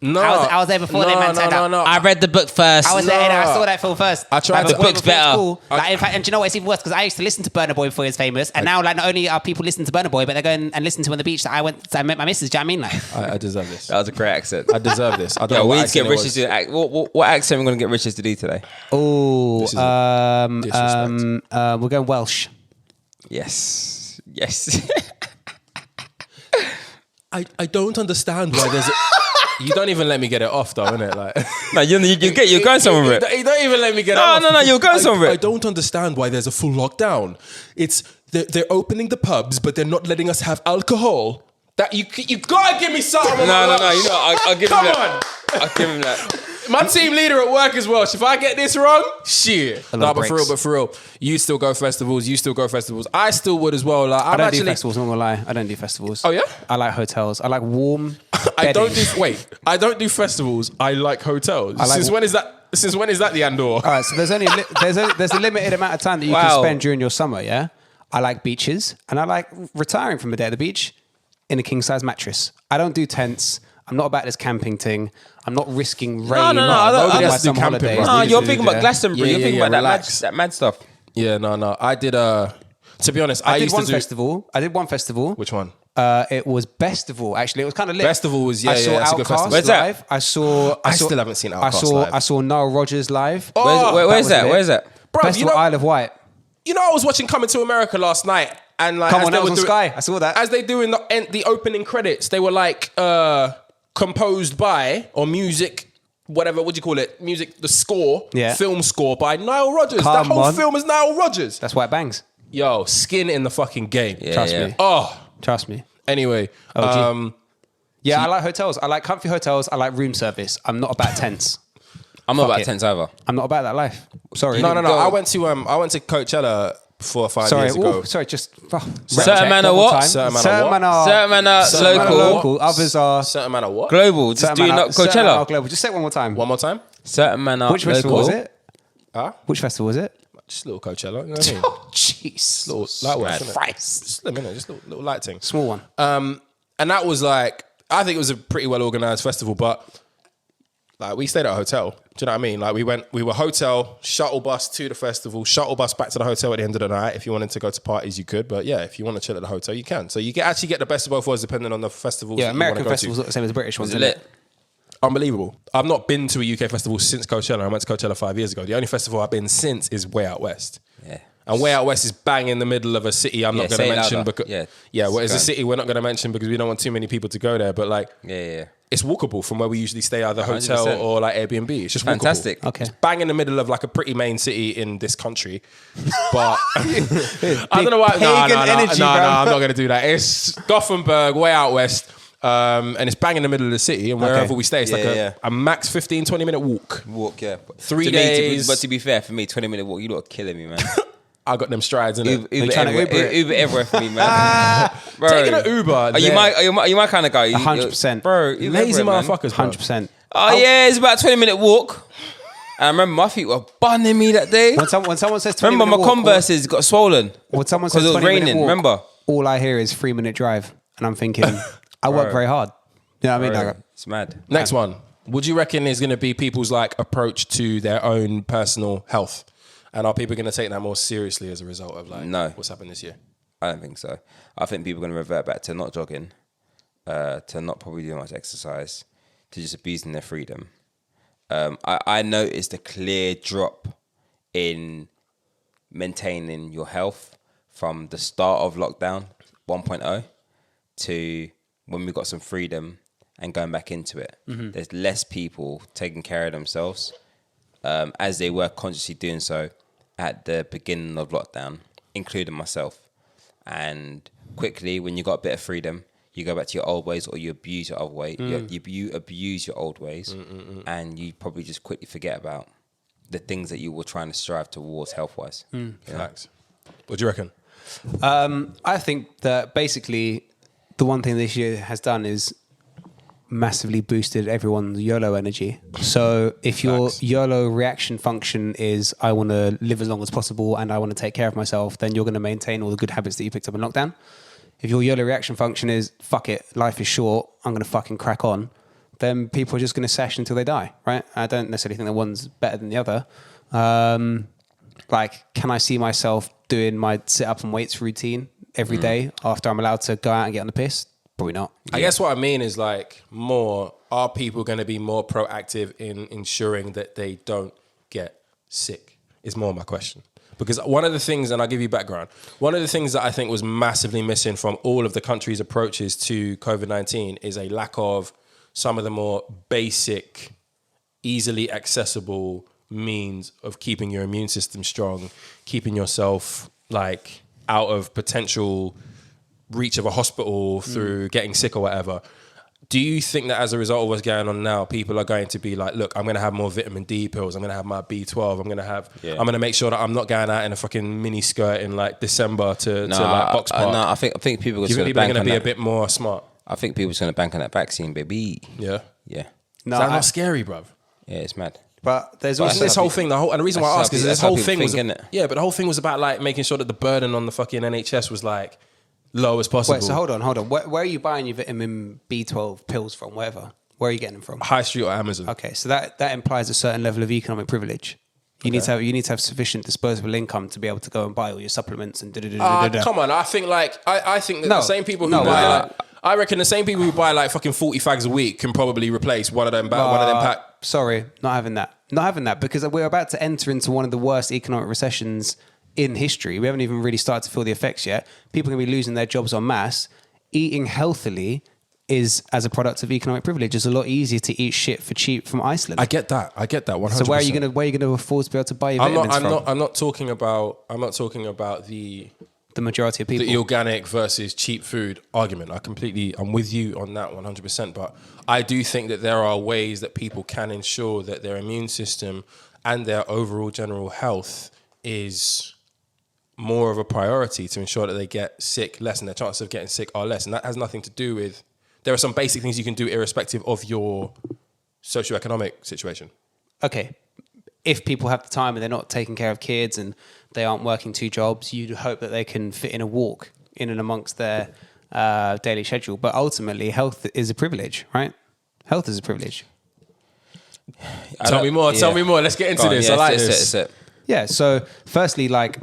No. I was there before they meant to. No. I read the book first. I was there and I saw that film first. I tried Like, to- before The book's it was better. Cool. Like, in fact, and do you know what? It's even worse because I used to listen to Burna Boy before he was famous, and now like not only are people listening to Burna Boy, but they're going and listening to on the beach that I met my missus. Do you know what I mean? Like, I deserve this. That was a great accent. I deserve this. I don't Yo, know we what need to get accent it Richard was. to act. What accent are we going to get Richard to do today? oh, This is disrespect. we're going Welsh. Yes. I don't understand why there's. You don't even let me get it off, though, innit? Like, No, you're going somewhere with it. You don't even let me get it No, off. no, you're going somewhere. I don't understand why there's a full lockdown. It's they're opening the pubs, but they're not letting us have alcohol. That you gotta give me something. No. You know, I'll give him Come that. I'll give him that. My team leader at work as well. If I get this wrong, shit. A lot No, of but for real, you still go festivals. I still would as well. Like, I don't do festivals. I'm not gonna lie. I don't do festivals. Oh, yeah? I like hotels. I like warm. I don't bedding. do. Wait, I don't do festivals. I like hotels. like- Since when is that? Since when is that the Andor? All right, so there's only there's a limited amount of time that you Wow. can spend during your summer. Yeah, I like beaches, and I like retiring from the day at the beach in a king size mattress. I don't do tents. I'm not about this camping thing. I'm not risking rain. No, I don't- Nobody I has to do some camping, holidays. bro. No, Really, you're really, thinking about yeah. Glastonbury. Yeah, You're thinking yeah, about relax. that mad stuff. Yeah, no. I did. To be honest, I did used one to do. festival. I did one festival. Which one? It was Bestival. Actually, it was kind of lit. Bestival was- yeah, I saw yeah, that's a good Outkast festival. Where's that? live. I saw. I still haven't seen Outkast live. I saw Nile Rodgers live. Oh, Where's that? lit. Where's that? Bro, Festival Isle of Wight. I was watching Coming to America last night, and like, Come as on, they that was were on doing- Sky. I saw that. As they do in the opening credits, they were like composed by or music, whatever. What do you call it? Music, the score, Yeah. film score by Nile Rodgers. The Come whole on. film is Nile Rodgers. That's why it bangs. Yo, skin in the fucking game. Yeah, Trust yeah. me. Oh, Trust me. anyway. OG. Yeah, I like hotels. I like comfy hotels. I like room service. I'm not about tents. I'm not about it. tents either. I'm not about that life. Sorry. No. Go. I went to Coachella 4 or 5 Sorry. years ago. Ooh, sorry. Just Certain man are what? Certain man are Certain what? man are Certain man are Certain man are local. local. Others are Certain man of what? Global. Just certain do man not are- certain man are Coachella. global. Just say it one more time. One more time. Certain man are Which festival local. was it? Huh? Which festival was it? Just a little Coachella. You know what I mean? Jeez. Little light work, innit? Christ. Just a minute, just a little light thing. Small one. And that was like, I think it was a pretty well organized festival, but like we stayed at a hotel. Do you know what I mean? Like we were hotel, shuttle bus to the festival, shuttle bus back to the hotel at the end of the night. If you wanted to go to parties, you could, but yeah, if you want to chill at the hotel, you can. So you actually get the best of both worlds depending on the festivals. Yeah, that you American wanna go to. festivals are the same as British ones, Was it isn't lit? it? Unbelievable. I've not been to a UK festival since Coachella. I went to Coachella 5 years ago. The only festival I've been since is Way Out West. Yeah. And Way Out West is bang in the middle of a city I'm not Yeah, going say to it mention. louder. Because, Yeah. well, it's a Go on. city we're not going to mention because we don't want too many people to go there. But like, Yeah. it's walkable from where we usually stay, either hotel 100%. or like Airbnb. It's just Fantastic. walkable. Okay. It's bang in the middle of like a pretty main city in this country. But I don't know why. No, pagan energy, bro. I'm not going to do that. It's Gothenburg, Way Out West. And it's bang in the middle of the city. And wherever we stay, it's like Yeah. a max 15, 20 minute walk. Walk, yeah. 3 To me, days. but to be fair, for me, 20-minute walk, you lot are killing me, man. I got them strides in it. Uber trying to everywhere, Uber it? Uber everywhere for me, man. Bro. Taking an Uber. Are you my kind of guy? You- 100%. Bro, Uber lazy everywhere, man. motherfuckers, bro. 100%. Oh, yeah, it's about a 20-minute walk. And I remember my feet were bunning me that day. When someone says 20 Remember, my minute walk, Converses got swollen. when someone says Because it was 20 minute raining, walk, remember? all I hear is 3-minute drive. And I'm thinking, I work very hard. You know what I mean? Bro, Like, it's mad. Next one. Would you reckon is going to be people's like approach to their own personal health? And are people going to take that more seriously as a result of like what's happened this year? I don't think so. I think people are going to revert back to not jogging, to not probably doing much exercise, to just abusing their freedom. I noticed a clear drop in maintaining your health from the start of lockdown 1.0 to when we got some freedom and going back into it. Mm-hmm. There's less people taking care of themselves as they were consciously doing so at the beginning of lockdown, including myself. And quickly, when you got a bit of freedom, you go back to your old ways, or you abuse your old way. You abuse your old ways, and you probably just quickly forget about the things that you were trying to strive towards health-wise. Facts. What do you reckon? I think that basically the one thing this year has done is massively boosted everyone's YOLO energy. So if your YOLO reaction function is I want to live as long as possible and I want to take care of myself, then you're going to maintain all the good habits that you picked up in lockdown. If your YOLO reaction function is fuck it, life is short, I'm going to fucking crack on, then people are just going to sesh until they die, right? I don't necessarily think that one's better than the other. Like, can I see myself doing my sit-up and weights routine every day after I'm allowed to go out and get on the piss? Probably not. I guess what I mean is like are people going to be more proactive in ensuring that they don't get sick is more my question. Because one of the things, and I'll give you background, one of the things that I think was massively missing from all of the countries' approaches to COVID-19 is a lack of some of the more basic, easily accessible means of keeping your immune system strong, keeping yourself like out of potential reach of a hospital through getting sick or whatever. Do you think that as a result of what's going on now, people are going to be like, look, I'm going to have more vitamin D pills. I'm going to have my B12. I'm going to make sure that I'm not going out in a fucking mini skirt in like December to like Box Park. No, I think people are going to be a bit more smart. I think people are going to bank on that vaccine, baby. Yeah. Yeah. No, Is that not scary, bruv? Yeah, it's mad. But there's Also, also this whole thing, and the reason why I ask is this whole thing was, innit? but the whole thing was about like making sure that the burden on the fucking NHS was like low as possible. Wait, so hold on. Where are you buying your vitamin B12 pills from? Wherever. Where are you getting them from? High Street or Amazon. Okay, so that implies a certain level of economic privilege. You need to have sufficient disposable income to be able to go and buy all your supplements and Come on, I think that the same people who buy I reckon the same people who buy like fucking 40 fags a week can probably replace one of them pack. Sorry, not having that because we're about to enter into one of the worst economic recessions in history. We haven't even really started to feel the effects yet. People are going to be losing their jobs en masse. Eating healthily is, as a product of economic privilege, is a lot easier to eat shit for cheap from Iceland. I get that 100%. So where are you going to afford to be able to buy your vitamins from? I'm not talking about the majority of people. The organic versus cheap food argument. I'm with you on that 100%. But I do think that there are ways that people can ensure that their immune system and their overall general health is more of a priority to ensure that they get sick less and their chances of getting sick are less. And that has nothing to do with, there are some basic things you can do irrespective of your socioeconomic situation. Okay. If people have the time and they're not taking care of kids and they aren't working 2 jobs, you'd hope that they can fit in a walk in and amongst their daily schedule. But ultimately, health is a privilege, right? Health is a privilege. Tell me more. Let's get into this. I like this. Yeah, so firstly, like,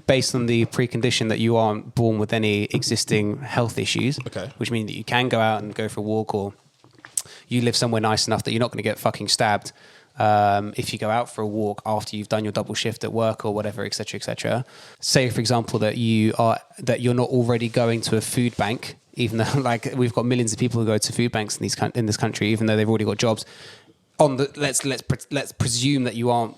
based on the precondition that you aren't born with any existing health issues, which means that you can go out and go for a walk, or you live somewhere nice enough that you're not going to get fucking stabbed if you go out for a walk after you've done your double shift at work or whatever, etc., etc. Say, for example, that you're not already going to a food bank, even though like we've got millions of people who go to food banks in this country, even though they've already got jobs. Let's presume that you aren't,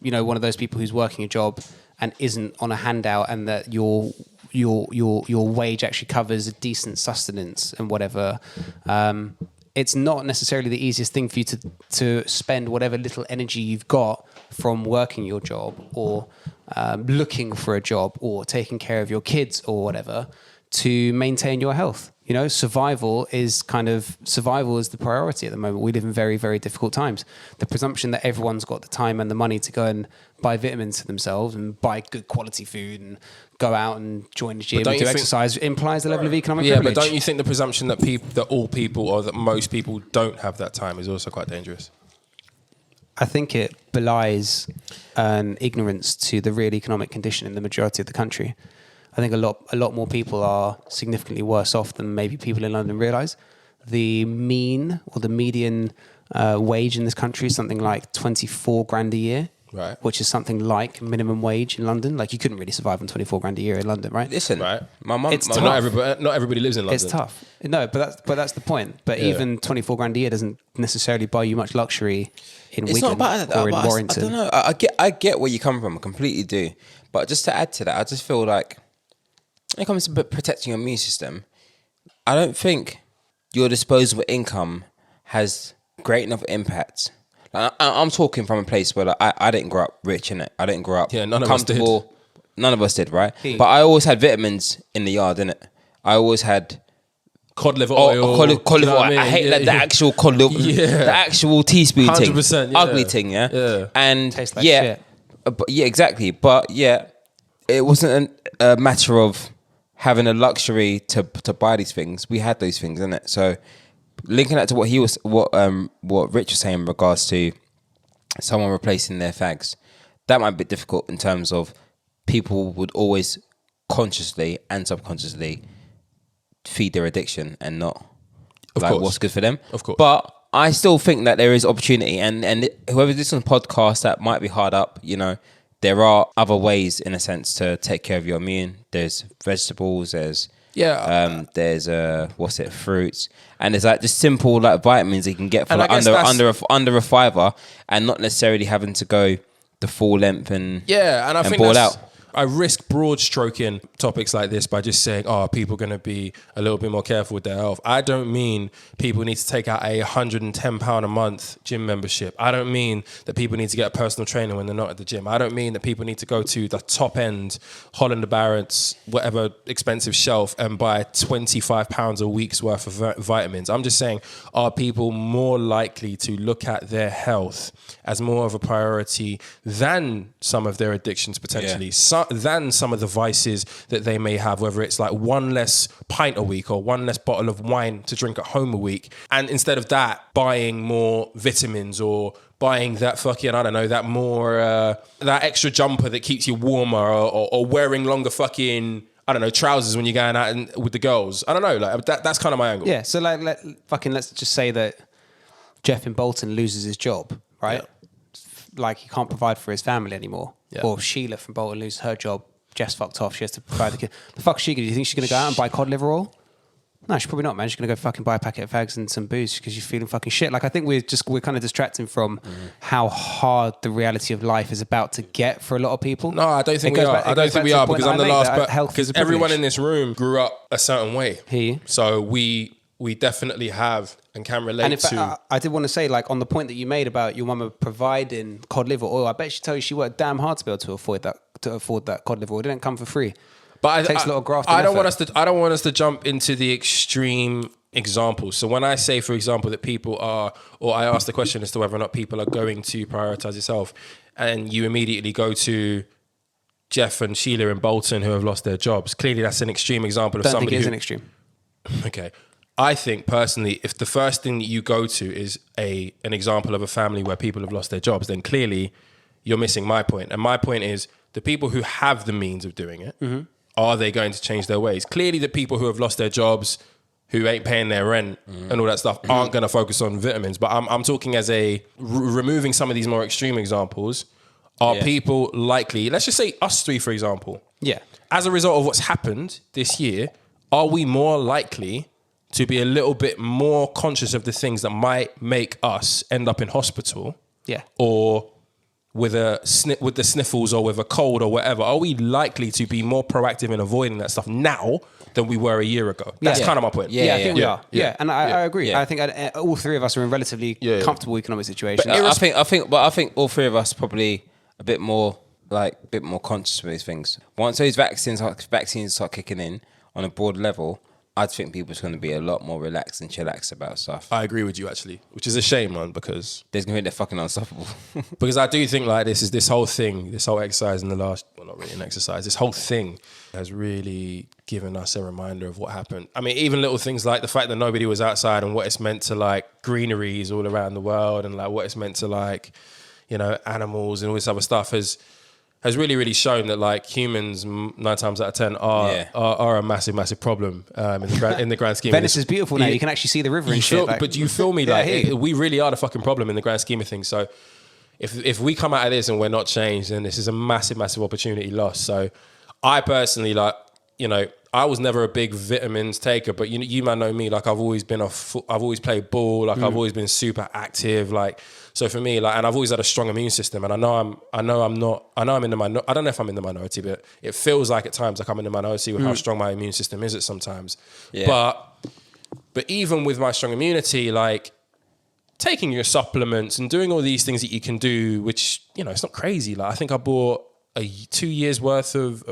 one of those people who's working a job and isn't on a handout, and that your wage actually covers a decent sustenance and whatever. It's not necessarily the easiest thing for you to spend whatever little energy you've got from working your job or looking for a job or taking care of your kids or whatever to maintain your health. Survival is the priority at the moment. We live in very, very difficult times. The presumption that everyone's got the time and the money to go and buy vitamins for themselves and buy good quality food and go out and join the gym and do exercise implies a level of economic privilege. But don't you think the presumption that all people or that most people don't have that time is also quite dangerous? I think it belies an ignorance to the real economic condition in the majority of the country. I think a lot more people are significantly worse off than maybe people in London realise. The mean or the median wage in this country is something like 24 grand a year, right? Which is something like minimum wage in London. Like you couldn't really survive on 24 grand a year in London, right? Listen, right? My mum. Not everybody lives in London. It's tough. No, but that's the point. But even 24 grand a year doesn't necessarily buy you much luxury in Wigan or in Warrington. I don't know. I get where you come from. I completely do. But just to add to that, I just feel like when it comes to protecting your immune system, I don't think your disposable income has great enough impact. I'm talking from a place where like, I didn't grow up rich, innit? I didn't grow up none of us did. comfortable. None of us did, right? But I always had vitamins in the yard, innit? I always had cod liver oil. Cod liver oil. I mean? I hate the actual cod liver, the actual teaspoon 100%, thing, yeah. ugly thing, yeah. And Tastes like shit. but yeah, exactly. But yeah, it wasn't a matter of having a luxury to buy these things. We had those things, innit? So linking that to what Rich was saying in regards to someone replacing their fags, that might be difficult in terms of people would always consciously and subconsciously feed their addiction and not what's good for them. Of course. But I still think that there is opportunity, and whoever this on podcast that might be hard up, you know, there are other ways in a sense to take care of your immune. There's vegetables, there's fruits, and there's like just simple like vitamins you can get for like under a fiver, and not necessarily having to go the full length and I think ball out. I risk broad stroking topics like this by just saying, oh, people are going to be a little bit more careful with their health. I don't mean people need to take out a £110 a month gym membership. I don't mean that people need to get a personal trainer when they're not at the gym. I don't mean that people need to go to the top end Holland & Barrett's, whatever expensive shelf and buy £25 a week's worth of vitamins. I'm just saying, are people more likely to look at their health as more of a priority than some of their addictions potentially? Than some of the vices that they may have, whether it's like one less pint a week or one less bottle of wine to drink at home a week. And instead of that, buying more vitamins or buying that fucking, I don't know, that more, that extra jumper that keeps you warmer or wearing longer fucking, I don't know, trousers when you're going out with the girls. I don't know, like that's kind of my angle. Yeah, so like let's just say that Jeff in Bolton loses his job, right? Yeah. Like he can't provide for his family anymore. Yeah. Or Sheila from Bolton loses her job. Jess fucked off. She has to provide the kid. The fuck's she gonna do? You think she's gonna go out and buy cod liver oil? No, she's probably not, man. She's gonna go fucking buy a packet of fags and some booze because she's feeling fucking shit. Like I think we're kind of distracting from how hard the reality of life is about to get for a lot of people. No, I don't think we are. I don't think we are because I'm the last. But because everyone in this room grew up a certain way. So we definitely have and can relate and in fact, to. I did want to say, like, on the point that you made about your mama providing cod liver oil, I bet she tell you she worked damn hard to be able to afford that cod liver oil. It didn't come for free. But it takes a lot of grafting. I don't want us to jump into the extreme examples. So when I say, for example, that people are, or I ask the question as to whether or not people are going to prioritize yourself, and you immediately go to Jeff and Sheila in Bolton who have lost their jobs. Clearly, that's an extreme example of somebody. Think it is an extreme. Okay. I think personally, if the first thing that you go to is an example of a family where people have lost their jobs, then clearly you're missing my point. And my point is the people who have the means of doing it, are they going to change their ways? Clearly the people who have lost their jobs, who ain't paying their rent and all that stuff aren't going to focus on vitamins. But I'm talking as removing some of these more extreme examples. Are people likely, let's just say us three, for example. Yeah. As a result of what's happened this year, are we more likely to be a little bit more conscious of the things that might make us end up in hospital? Yeah. Or with the sniffles or with a cold or whatever? Are we likely to be more proactive in avoiding that stuff now than we were a year ago? That's kind of my point. Yeah, I think we are. Yeah, and I agree. Yeah. I think all three of us are in relatively comfortable economic situations. But I think all three of us probably a bit more conscious of these things. Once those vaccines start kicking in on a broad level, I think people are going to be a lot more relaxed and chillaxed about stuff. I agree with you, actually, which is a shame, man, because there's going to be they're fucking unstoppable. Because I do think like this whole exercise in the last, well, not really an exercise, this whole thing has really given us a reminder of what happened. I mean, even little things like the fact that nobody was outside and what it's meant to like greeneries all around the world and like what it's meant to like, you know, animals and all this other stuff has really, really shown that like humans 9 times out of 10 are a massive, massive problem in the grand scheme. Venice is beautiful now. You can actually see the river and shit. But do you feel me? We really are the fucking problem in the grand scheme of things. So if we come out of this and we're not changed, then this is a massive, massive opportunity lost. So I personally you know, I was never a big vitamins taker, but you might know me. Like I've always been I've always played ball. Like I've always been super active. Like so for me, like, and I've always had a strong immune system. And I know I'm in the minority. I don't know if I'm in the minority, but it feels like at times like I'm in the minority with how strong my immune system is at sometimes. Yeah. But even with my strong immunity, like taking your supplements and doing all these things that you can do, which you know, it's not crazy. Like I think I bought 2 years worth of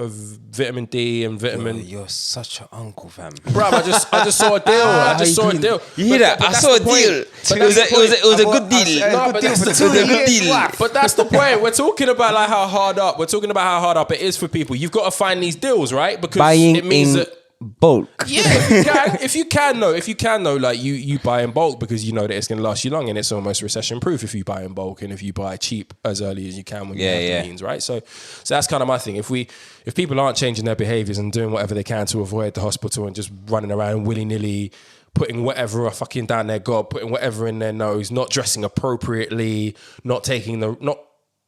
vitamin D and vitamin. You're such an uncle, fam. Bro, I just saw a deal. I just saw a deal. You hear that? I saw a deal. It was a good deal. No, but that's the good deal. But that's the point. We're talking about like how hard up it is for people. You've got to find these deals, right? Because buying it means in that bulk. Yeah, if you can know, like you buy in bulk because you know that it's going to last you long, and it's almost recession proof if you buy in bulk and if you buy cheap as early as you can when you have the means, right? So that's kind of my thing. If people aren't changing their behaviors and doing whatever they can to avoid the hospital and just running around willy-nilly, putting whatever fucking down their gob, putting whatever in their nose, not dressing appropriately, not taking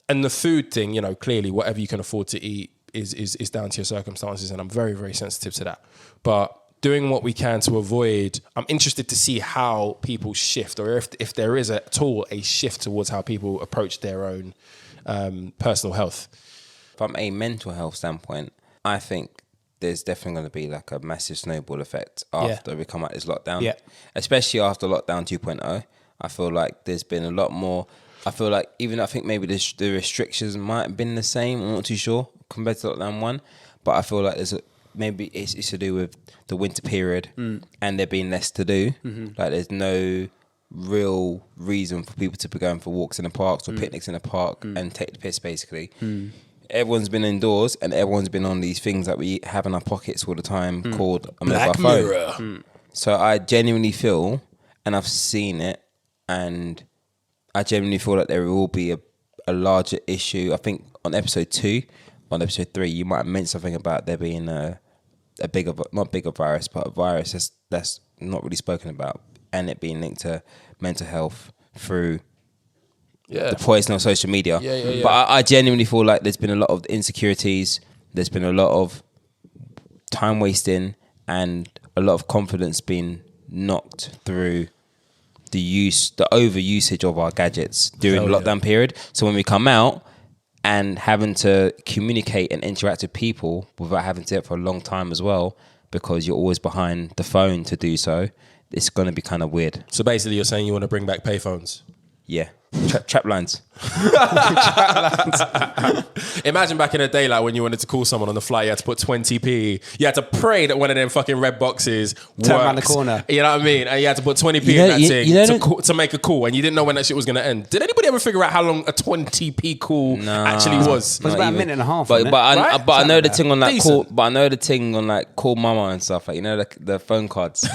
and the food thing, you know, clearly whatever you can afford to eat is down to your circumstances, and I'm very, very sensitive to that. But doing what we can to avoid, I'm interested to see how people shift, or if there is at all a shift towards how people approach their own personal health. From a mental health standpoint, I think there's definitely going to be like a massive snowball effect after we come out this lockdown. Yeah. Especially after lockdown 2.0. I feel like there's been a lot more. I feel like I think maybe the restrictions might have been the same. I'm not too sure compared to lockdown 1, but I feel like maybe it's to do with the winter period and there being less to do. Like there's no real reason for people to be going for walks in the parks or picnics in the park and take the piss basically. Everyone's been indoors and everyone's been on these things that we have in our pockets all the time called a Black Mirror. So I genuinely feel, and I've seen it, and I genuinely feel like there will be a larger issue. I think on episode 2, on episode 3, you might have mentioned something about there being a bigger, not bigger virus, but a virus that's not really spoken about, and it being linked to mental health through the poison of social media. But I genuinely feel like there's been a lot of insecurities, there's been a lot of time wasting, and a lot of confidence being knocked through the over usage of our gadgets during the lockdown period. So when we come out and having to communicate and interact with people without having to do it for a long time as well, because you're always behind the phone to do so, it's going to be kind of weird. So basically you're saying you want to bring back payphones? Yeah. Trap lines. Imagine back in the day, like when you wanted to call someone on the fly, you had to put 20p. You had to pray that one of them fucking red boxes turn around the corner. You know what I mean? And you had to put 20p in that thing to make a call, and you didn't know when that shit was going to end. Did anybody ever figure out how long a 20p call actually was? It was about a minute and a half. But I know the thing on like call. But I know the thing on like call mama and stuff. Like, you know, the phone cards.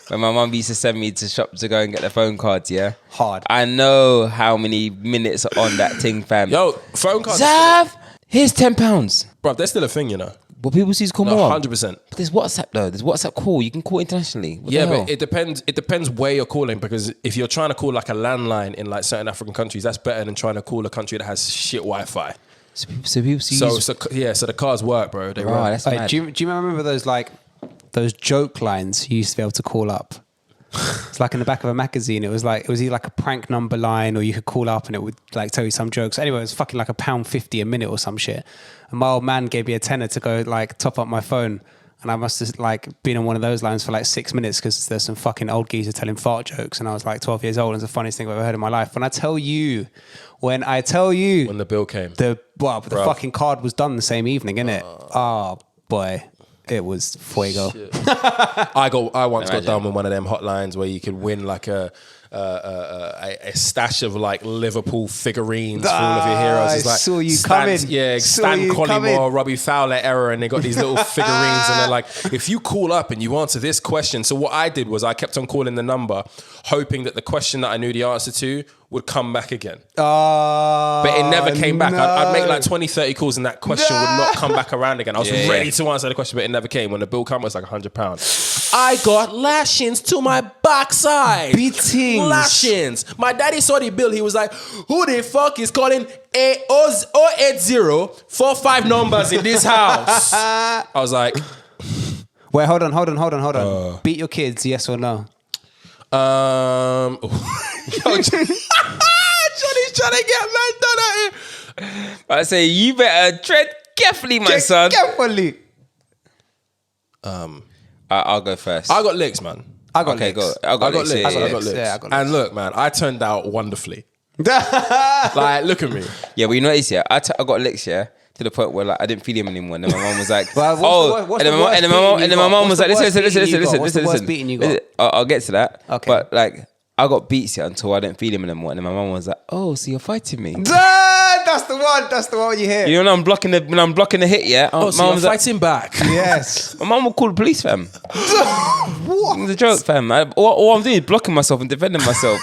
When my mum used to send me to shop to go and get the phone cards, hard. I know how many minutes are on that thing, fam. Yo, phone cards. Zav, here's £10. Bro, there's still a thing, you know. But people see call more. 100%. But there's WhatsApp though. There's WhatsApp call. You can call internationally. What but it depends. It depends where you're calling, because if you're trying to call like a landline in like certain African countries, that's better than trying to call a country that has shit Wi-Fi. So people see. So the cards work, bro. They work. That's mad. Do you remember those joke lines you used to be able to call up? It's like in the back of a magazine. It was either like a prank number line, or you could call up and it would like tell you some jokes. Anyway, it was fucking like £1.50 a minute or some shit. And my old man gave me a tenner to go like top up my phone, and I must have like been on one of those lines for like 6 minutes because there's some fucking old geezer telling fart jokes, and I was like 12 years old. And it's the funniest thing I've ever heard in my life. When I tell you, when the bill came, the fucking card was done the same evening, innit? Oh boy. It was fuego. I once got done with one of them hotlines where you could win like a stash of like Liverpool figurines for all of your heroes. It's like I saw you coming. Yeah, Stan Collymore, Robbie Fowler era, and they got these little figurines, and they're like, if you call up and you answer this question. So what I did was I kept on calling the number, hoping that the question that I knew the answer to would come back again. But it never came back. I'd make like 20, 30 calls and that question would not come back around again. I was ready to answer the question, but it never came. When the bill came, it was like £100. I got lashings to my backside. Beatings. Lashings. My daddy saw the bill. He was like, who the fuck is calling 080 45 numbers in this house? I was like, Wait, hold on. Beat your kids, yes or no? Yo, Johnny's trying to get man done out here. I say you better tread carefully, my son. Carefully. I'll go first. I got licks, man. I got Okay, licks. go. I got licks. I got Yeah. licks. Yeah, I got licks. And look, man, I turned out wonderfully. Like, look at me. Yeah, but you know what it is, yeah? I got licks, yeah? To the point where like I didn't feel him anymore. And then my mom was like, Well, what's the worst and then beating my you mom got? was like, What's the listen. worst beating you got? Listen, I'll get to that. Okay. But like, I got beats yeah, until I didn't feel him anymore. And then my mom was like, oh, so you're fighting me? That's the one you hear. You know when I'm blocking the hit, yeah? Oh, so you're fighting back. Yes. My mom will call the police, fam. What? It's a joke, fam. All I'm doing is blocking myself and defending myself.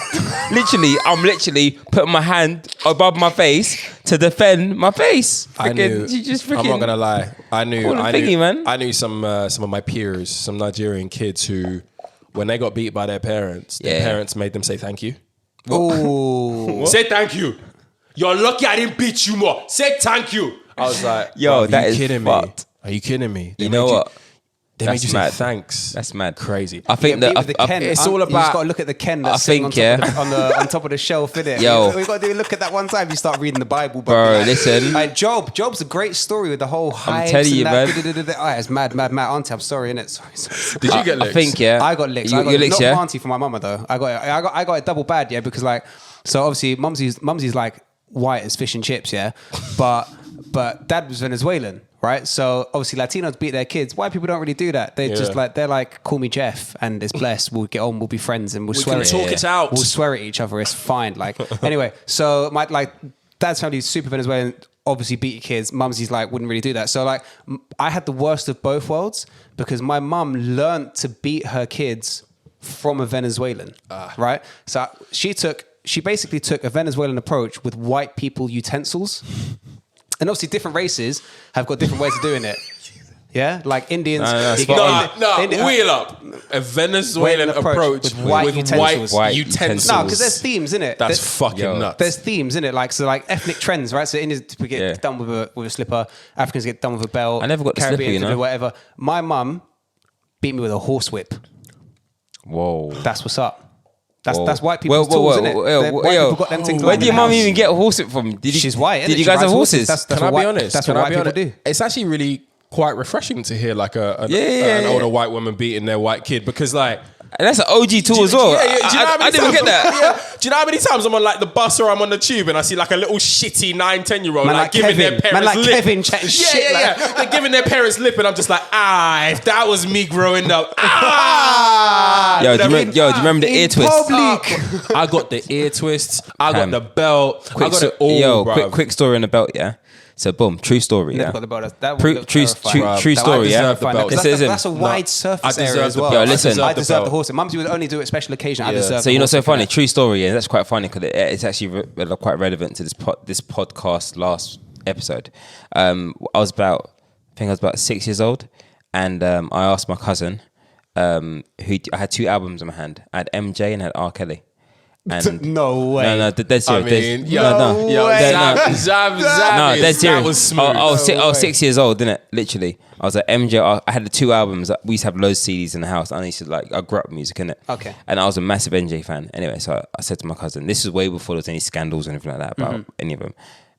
I'm literally putting my hand above my face to defend my face. I knew. I'm not gonna lie. I knew some of my peers, some Nigerian kids who, when they got beat by their parents, their parents made them say thank you. Oh. Say thank you. You're lucky I didn't beat you more. Say thank you. I was like, yo, that is kidding fucked. me? Are you kidding me? You know what? They made That's you mad. say thanks. That's mad. Crazy. I think that it's all You just about- got to look at the Ken that's I sitting think, on top of the shelf, innit? Yo. We got to look at that one time you start reading the Bible. Bro, listen. Like, Job's a great story with the whole hives. telling you, man. Oh, it's mad. Auntie, I'm sorry, innit? Sorry. Did you get licks? I think, yeah. I got licks. You licks, not yeah? from auntie, from my mama though. I got it double bad, yeah, because like, so obviously mumsy's like white as fish and chips, yeah, but dad was Venezuelan, right? So obviously Latinos beat their kids. White people don't really do that. They just like, they're like, call me Jeff and it's blessed. We'll get on. We'll be friends and we'll swear can it. talk it out. We'll swear at each other. It's fine. Like anyway, so my like dad's family is super Venezuelan. Obviously beat your kids. Mumsy's like wouldn't really do that. So like I had the worst of both worlds because my mum learned to beat her kids from a Venezuelan, right? So she basically took a Venezuelan approach with white people utensils. And obviously different races have got different ways of doing it. Yeah? Like Indians. Wheel up. A Venezuelan approach with white utensils. No, because there's themes in it. That's fucking nuts. There's themes in it, like ethnic trends, right? So Indians get done with a slipper, Africans get done with a belt. I never got the slipper, Caribbeans you know? do whatever. My mum beat me with a horsewhip. Whoa. That's what's up. That's Whoa. white people's tools, isn't it? White people got them things. Where like did your in mum the house. even get a horse from? She's white. Did innit? you She guys have rides horses? That's Can I be honest? That's what white people do. It's actually really quite refreshing to hear like an older white woman beating their white kid because like. And that's an OG tool as well. Do you know how many I didn't times get that. Do you know how many times I'm on like the bus or I'm on the tube and I see like a little shitty 9-10-year-old like giving their parents lip. Kevin chatting shit. Yeah. They're giving their parents lip and I'm just like, if that was me growing up. Yo, do you remember the ear twist? I got the ear twists. I got the belt. I got it all, Yo, quick story on the belt, yeah? So boom, true story, yeah? Never got the belt. That True story, yeah? That's a wide surface area as well. Yo, listen. I deserve the horse. Mumsy would only do it special occasion. I deserve. So you know, so funny. True story, yeah. That's quite funny because it's actually quite relevant to this podcast last episode. I was about 6 years old, and I asked my cousin, who I had 2 albums in my hand. I had MJ and I had R. Kelly. And no way. No, dead serious. I mean, dead serious. That was smooth. I was 6 years old, didn't it? Literally. I was like MJ. I had the 2 albums. We used to have loads of CDs in the house. I used to I grew up with music, innit? Okay. And I was a massive MJ fan. Anyway, so I said to my cousin, this is way before there was any scandals or anything like that about any of them.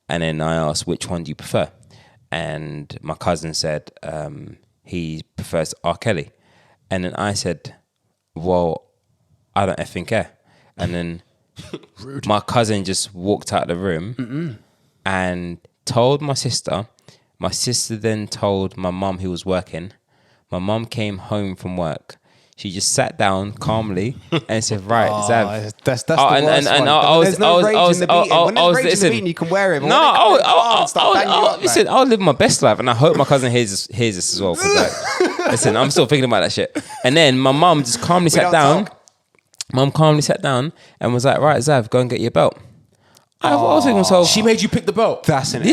And then I asked, which one do you prefer? And my cousin said he prefers R. Kelly. And then I said, well, I don't effing care. And then my cousin just walked out of the room and told my sister. My sister then told my mum who was working. My mum came home from work. She just sat down calmly and said, "Right, Zav." That's the worst one. There's no rage in the beating. When there's rage in the beating, you can wear it. Listen, I'll live my best life, and I hope my cousin hears this as well. 'Cause, like, listen, I'm still thinking about that shit. And then my mum just calmly sat down. Mum calmly sat down and was like, "Right, Zav, go and get your belt." I was thinking to myself, she made you pick the belt. That's an L.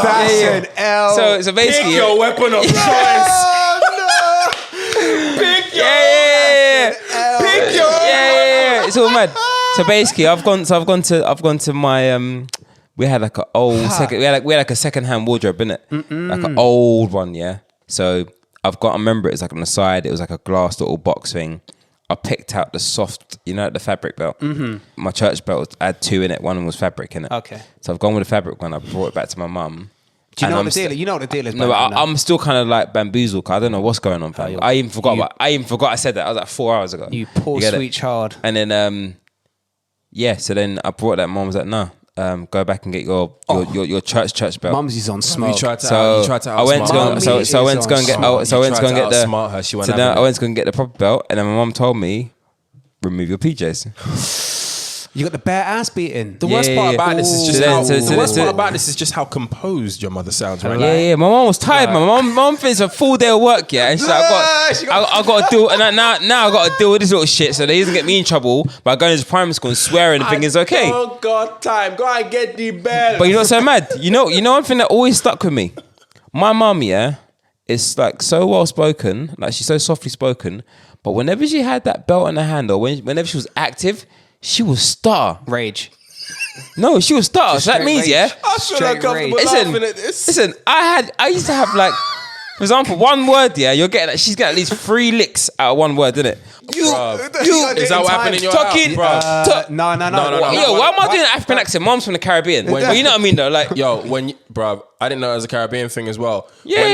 That's an L. So basically, pick your weapon of choice. Pick your pick your It's all mad. So basically, I've gone to my we had like an old we had like a second-hand wardrobe, innit? Like an old one, yeah. So I remember it was like on the side, it was like a glass little box thing. I picked out the soft, the fabric belt. Mm-hmm. My church belt, I had 2 in it. One was fabric in it. Okay. So I've gone with the fabric one. I brought it back to my mum. Do you know what the deal is? You know what the deal is? No, but I'm still kind of like bamboozled. Cause I don't know what's going on, fam. I even forgot I said that. I was like 4 hours ago. You poor sweet child. And then, so then I brought that. Mum was like, no. Go back and get your church belt. Mum's is on smoke. I went to go and get the proper belt, and then my mum told me, remove your PJs. You got the bare ass beating. The worst part about this is just how composed your mother sounds right now. Yeah. My mom was tired, man. My mom finished a full day of work, and she's like, I got to deal, and now I got to deal with this little shit, so they doesn't get me in trouble by going to primary school and swearing and thinking it's okay. Oh God, time, go and get the bell. But you know what's so mad? You know one thing that always stuck with me. My mum, is like so well spoken, like she's so softly spoken, but whenever she had that belt on her hand, or whenever she was active, she was star. Rage. No, she was star. So that means, I feel uncomfortable laughing at this. Listen, I used to have like, for example, one word, she's getting at least 3 licks out of one word, isn't it? Is that what happened in your house? No. Yo, why am I doing an African accent? Mom's from the Caribbean. Well, you know what I mean, though? Like, yo, I didn't know it was a Caribbean thing as well. But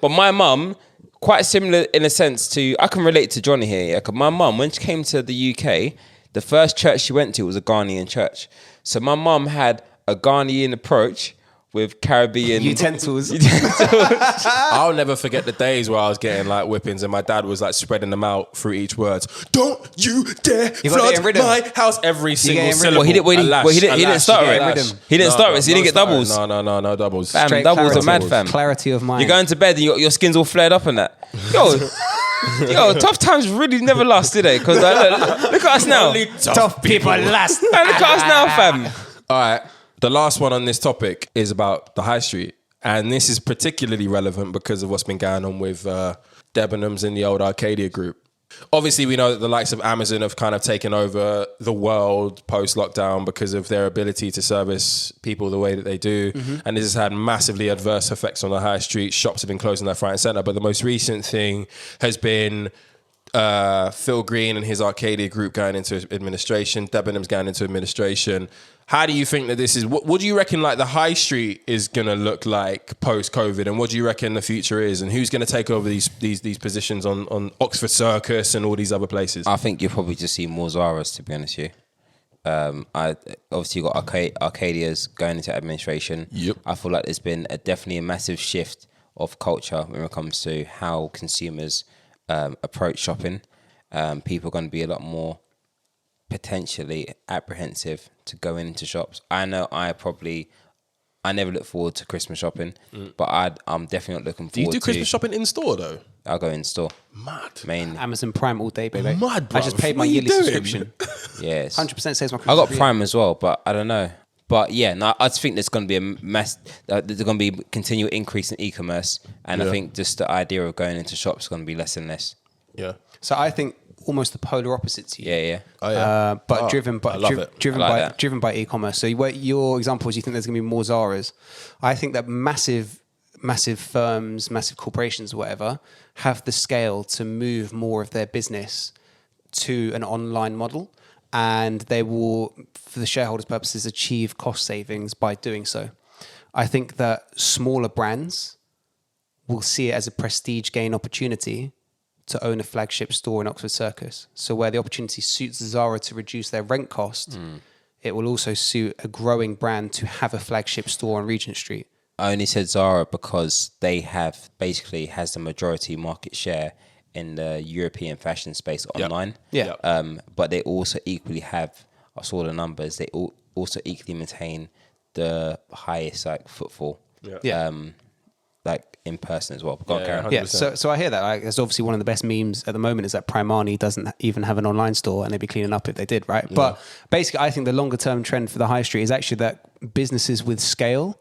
my mum, quite similar in a sense to, I can relate to Johnny here, because my mum, when she came to the UK, the first church she went to was a Ghanaian church. So my mum had a Ghanaian approach with Caribbean utensils. I'll never forget the days where I was getting like whippings and my dad was like spreading them out through each word. Don't you dare flood my house. Every single syllable. Well, he didn't start it. He didn't start it, so he didn't get doubles. No doubles. Fam, doubles are mad, fam. Clarity of mind. You're going to bed and your skin's all flared up and that. Yo, tough times really never last, did they? Because look at us now. Tough people last. Look at us now, fam. All right. The last one on this topic is about the high street. And this is particularly relevant because of what's been going on with Debenhams in the old Arcadia group. Obviously, we know that the likes of Amazon have kind of taken over the world post-lockdown because of their ability to service people the way that they do. Mm-hmm. And this has had massively adverse effects on the high street. Shops have been closing left, right and centre. But the most recent thing has been Phil Green and his Arcadia group going into administration, Debenhams going into administration. How do you think that this is? What do you reckon like the high street is going to look like post-COVID, and what do you reckon the future is, and who's going to take over these positions on Oxford Circus and all these other places? I think you'll probably just see more Zara's, to be honest with you. Obviously you got Arcadia's going into administration. Yep. I feel like there's been definitely a massive shift of culture when it comes to how consumers approach shopping. People are going to be a lot more potentially apprehensive to go into shops. I know I never look forward to Christmas shopping, but I'm definitely not looking forward to... Do you do Christmas shopping in store though? I'll go in store. Mad. Mainly. Amazon Prime all day, baby. Mad, bro. I just paid my yearly subscription. Yes. 100% saves my Christmas. I got Prime as well, but I don't know. But yeah, no, I just think there's going to be there's going to be continual increase in e-commerce, and I think just the idea of going into shops is going to be less and less. Yeah. So I think almost the polar opposite to you. Yeah. Oh, yeah. But driven by e-commerce. So your example is you think there's going to be more Zaras. I think that massive firms, massive corporations, whatever, have the scale to move more of their business to an online model, and they will, for the shareholders' purposes, achieve cost savings by doing so. I think that smaller brands will see it as a prestige gain opportunity to own a flagship store in Oxford Circus. So where the opportunity suits Zara to reduce their rent cost, it will also suit a growing brand to have a flagship store on Regent Street. I only said Zara because they has the majority market share in the European fashion space online. Yeah. But they also equally have, I saw the numbers, they also equally maintain the highest like footfall. Yeah. Like in person as well. But go on, Karen. Yeah, so I hear that. Like, it's obviously one of the best memes at the moment is that Primani doesn't even have an online store, and they'd be cleaning up if they did, right? Yeah. But basically, I think the longer term trend for the high street is actually that businesses with scale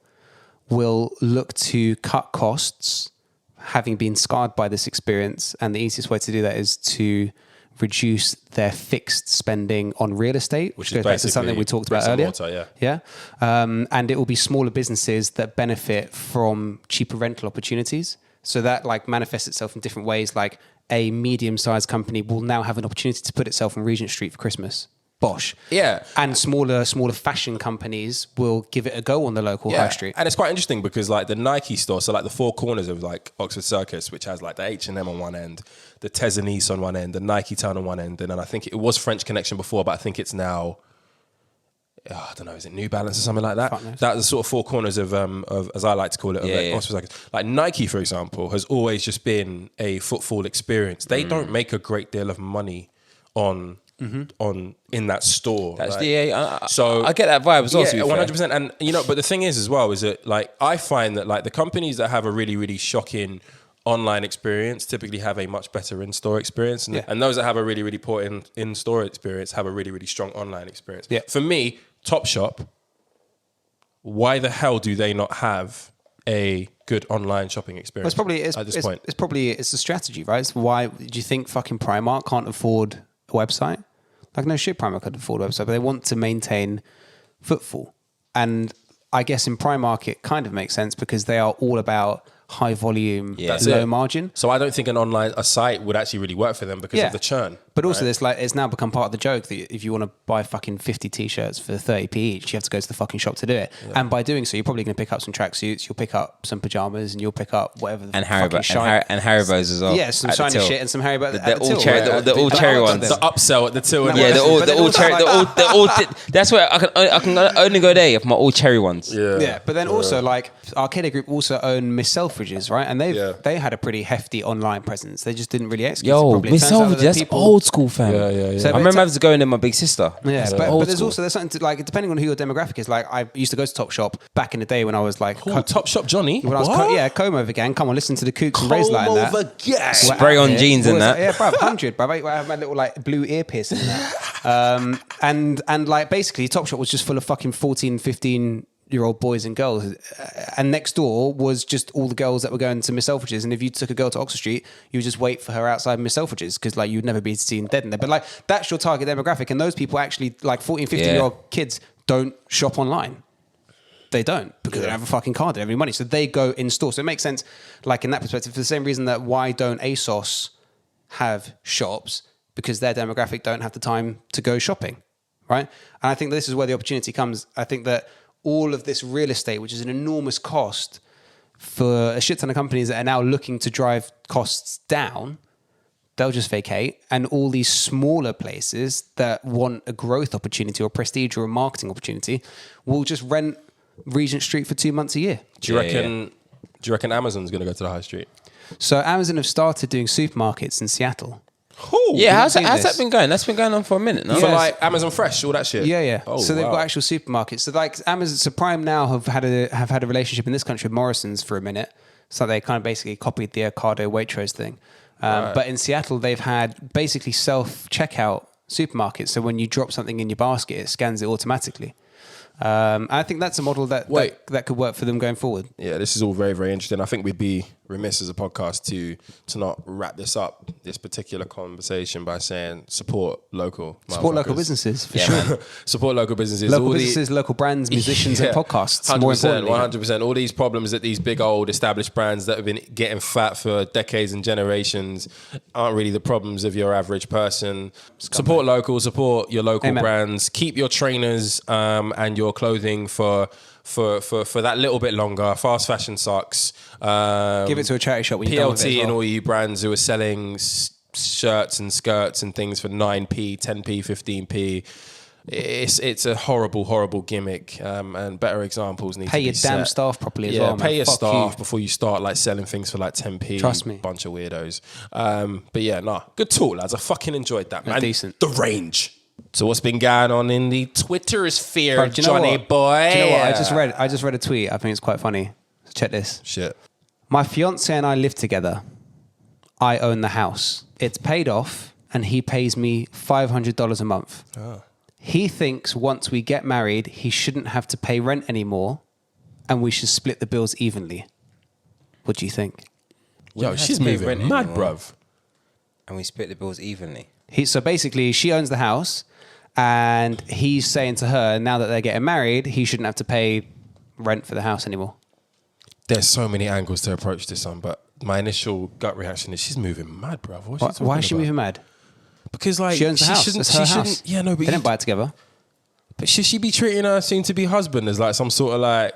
will look to cut costs, having been scarred by this experience. And the easiest way to do that is to reduce their fixed spending on real estate, Which goes is back to something we talked about earlier. Mortar, Yeah. And it will be smaller businesses that benefit from cheaper rental opportunities. So that like manifests itself in different ways. Like a medium-sized company will now have an opportunity to put itself on Regent Street for Christmas. Bosh. Yeah. And smaller fashion companies will give it a go on the local high street. And it's quite interesting because like the Nike store, so like the four corners of like Oxford Circus, which has like the H&M on one end, the Tezanese on one end, the Nike Town on one end, and then I think it was French Connection before, but I think it's now, I don't know, is it New Balance or something like that? That's the sort of four corners of as I like to call it, of Oxford Circus. Like Nike, for example, has always just been a footfall experience. They don't make a great deal of money on in that store. That's like, so I get that vibe as well. Yeah, 100%. And you know, but the thing is as well is that like I find that like the companies that have a really, really shocking online experience typically have a much better in-store experience, and those that have a really, really poor in-store experience have a really, really strong online experience. Yeah. For me, Topshop, why the hell do they not have a good online shopping experience? Well, it's probably a strategy, right? It's why do you think fucking Primark can't afford a website? Like, no shit, Primark could afford a website, but they want to maintain footfall. And I guess in Primark, it kind of makes sense because they are all about high volume, low margin. So I don't think a site would actually really work for them because of the churn. But also, it's now become part of the joke that if you want to buy fucking 50 t-shirts for 30p each, you have to go to the fucking shop to do it. Yeah. And by doing so, you're probably going to pick up some tracksuits, you'll pick up some pajamas, and you'll pick up whatever. And Haribos as well. Yeah, some shiny shit and some Haribo. The all cherry ones. The upsell at the till. Yeah, the all cherry. That's where I can only go there for my all cherry ones. Yeah, but then also like Arcadia Group also own Miss Selfridges, right? And they had a pretty hefty online presence. They just didn't really execute it properly. Miss Selfridges, that's old school, fam. Yeah. So I remember having to go in there with my big sister. Yeah, but there's something to like, depending on who your demographic is. Like, I used to go to Topshop back in the day when I was like, Topshop Johnny. When I was comb over gang. Come on, listen to the Kooks and Rays like that. Spray on jeans and that. Yeah, bruv, 100, bruv. I have my little like blue ear piercing and that. And like basically, Topshop was just full of fucking 14, 15-year-old boys and girls, and next door was just all the girls that were going to Miss Selfridges. And if you took a girl to Oxford Street, you would just wait for her outside Miss Selfridges because like you'd never be seen dead in there. But like that's your target demographic, and those people actually like 14, 15-year-old kids don't shop online. They don't because they don't have a fucking card. They don't have any money, so they go in store. So it makes sense, like in that perspective, for the same reason that why don't ASOS have shops, because their demographic don't have the time to go shopping, right? And I think this is where the opportunity comes. I think that all of this real estate, which is an enormous cost for a shit ton of companies that are now looking to drive costs down, they'll just vacate. And all these smaller places that want a growth opportunity or prestige or a marketing opportunity will just rent Regent Street for 2 months a year. Do you reckon Amazon's going to go to the high street? So Amazon have started doing supermarkets in Seattle. Ooh, how's that been going? That's been going on for a minute now. So like Amazon Fresh, all that shit. Yeah. Oh, so they've got actual supermarkets. So like Amazon, so Prime now have had a relationship in this country with Morrison's for a minute. So they kind of basically copied the Ocado Waitrose thing. But in Seattle, they've had basically self-checkout supermarkets. So when you drop something in your basket, it scans it automatically. I think that's a model that could work for them going forward. Yeah, this is all very, very interesting. I think we'd be remiss as a podcast to not wrap this particular conversation by saying support local businesses for sure. Support local businesses. Local brands, musicians, and podcasts. 100%, 100%. All these problems that these big old established brands that have been getting fat for decades and generations aren't really the problems of your average person. Support local, support your local brands. Keep your trainers and your clothing for that little bit longer. Fast fashion sucks. Give it to a charity shop when you're done with it as well. PLT and all you brands who are selling shirts and skirts and things for 9p, 10p, 15p. It's a horrible gimmick, and better examples need to be Pay your damn staff properly as well. Pay your staff before you start like selling things for like 10p. Trust me. Bunch of weirdos. But good talk, lads. I fucking enjoyed that, man. Decent. The range. So what's been going on in the Twitter sphere, Johnny boy? Do you know what? I just read a tweet. I think it's quite funny. So check this. Shit. My fiance and I live together. I own the house. It's paid off, and he pays me $500 a month. Oh. He thinks once we get married, he shouldn't have to pay rent anymore, and we should split the bills evenly. What do you think? Yo, she's moving mad, bruv. And we split the bills evenly. So basically, she owns the house, and he's saying to her, now that they're getting married, he shouldn't have to pay rent for the house anymore. There's so many angles to approach this on, but my initial gut reaction is she's moving mad, bruv. Why is she moving mad? Because like She owns the house. It's her house. Yeah, no, but they didn't buy it together. But should she be treating her soon-to-be husband as like some sort of like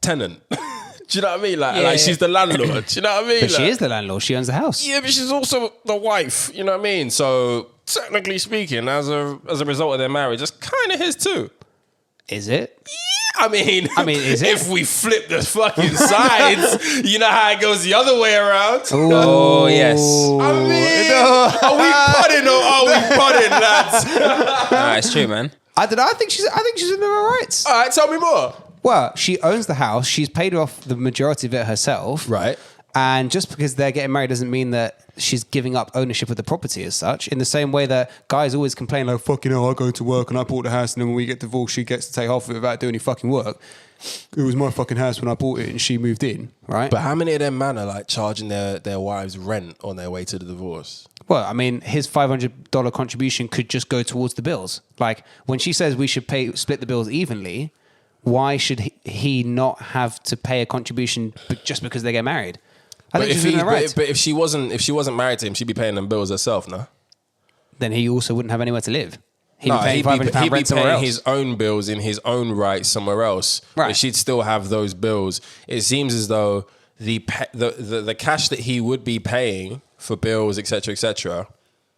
tenant? Do you know what I mean? Like she's the landlord. Do you know what I mean? But she is the landlord. She owns the house. Yeah, but she's also the wife. You know what I mean? So technically speaking, as a result of their marriage, it's kind of his too. Is it? I mean, is it? If we flip the fucking sides, you know how it goes the other way around. Oh, yes. I mean, are we pudding or are we pudding, lads? Nah, it's true, man. I don't know. I think she's in her rights. All right, tell me more. Well, she owns the house. She's paid off the majority of it herself. Right. And just because they're getting married doesn't mean that she's giving up ownership of the property as such. In the same way that guys always complain, like, fucking hell, I go to work and I bought the house, and then when we get divorced, she gets to take half of it without doing any fucking work. It was my fucking house when I bought it and she moved in, right? But how many of them men are like charging their wives rent on their way to the divorce? Well, I mean, his $500 contribution could just go towards the bills. Like, when she says we should split the bills evenly, why should he not have to pay a contribution just because they get married? But if she wasn't married to him, she'd be paying them bills herself, no? Then he also wouldn't have anywhere to live. He'd He'd be paying his own bills in his own right somewhere else. Right. But she'd still have those bills. It seems as though the cash that he would be paying for bills, etc.,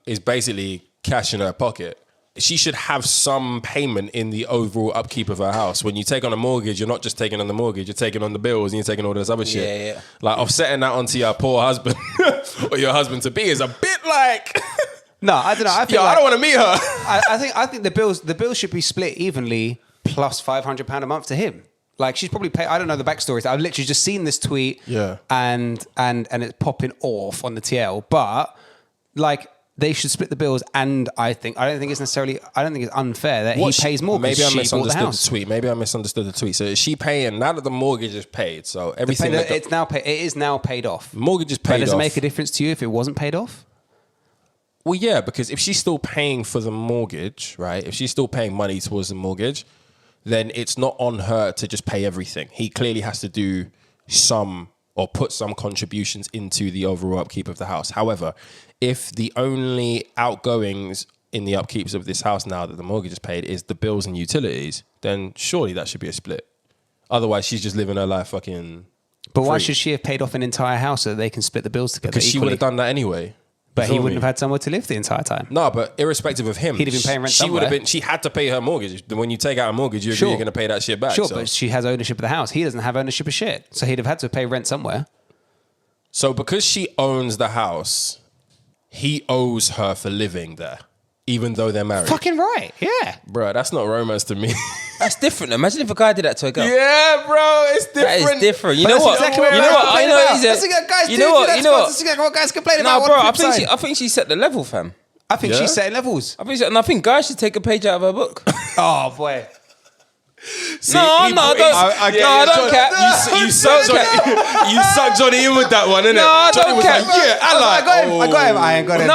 is basically cash in her pocket. She should have some payment in the overall upkeep of her house. When you take on a mortgage, you're not just taking on the mortgage, you're taking on the bills and you're taking all this other shit. Yeah. Like offsetting that onto your poor husband or your husband to be is a bit like No, I don't know. I I don't want to meet her. I think the bills should be split evenly plus £500 a month to him. Like, she's probably paid. I don't know the backstory. I've literally just seen this tweet. Yeah. And it's popping off on the TL. But like, they should split the bills. And I don't think it's unfair that he pays more. Maybe I she bought the misunderstood house. the tweet. Maybe I misunderstood the tweet. So is she paying now that the mortgage is paid? So everything It's now paid. It is now paid off. mortgage is But paid does off. it make a difference to you if it wasn't paid off? Well, yeah, because if she's still paying for the mortgage, right? If she's still paying money towards the mortgage, then it's not on her to just pay everything. He clearly has to do some or put some contributions into the overall upkeep of the house. However, if the only outgoings in the upkeeps of this house now that the mortgage is paid is the bills and utilities, then surely that should be a split. Otherwise, she's just living her life fucking But why free. should she have paid off an entire house so that they can split the bills together? Because she would equally? have done that anyway. But he Feel wouldn't me? have had somewhere to live the entire time. No, but irrespective of him, He'd have been paying rent She would have somewhere. been. She had to pay her mortgage. When you take out a mortgage, you're going to pay that shit back. Sure, so. but she has ownership of the house. He doesn't have ownership of shit. So he'd have had to pay rent somewhere. So because she owns the house, he owes her for living there, even though they're married. Fucking right. Yeah. Bro, that's not romance to me. That's different. Imagine if a guy did that to a girl. Yeah, bro, it's different. That is different. You But know that's what? exactly what you know what? I know about. he's a. That's exactly guys you do know do what? that You know to us. what? That's exactly what guys complain No, about. bro. on I the flip think side. she set the level, fam. I think Yeah? she's setting levels. I think guys should take a page out of her book. Oh, boy. No, I don't cap. You suck Johnny in with that one, innit? No, I Johnny don't was care. like, yeah, I got him. I ain't got him.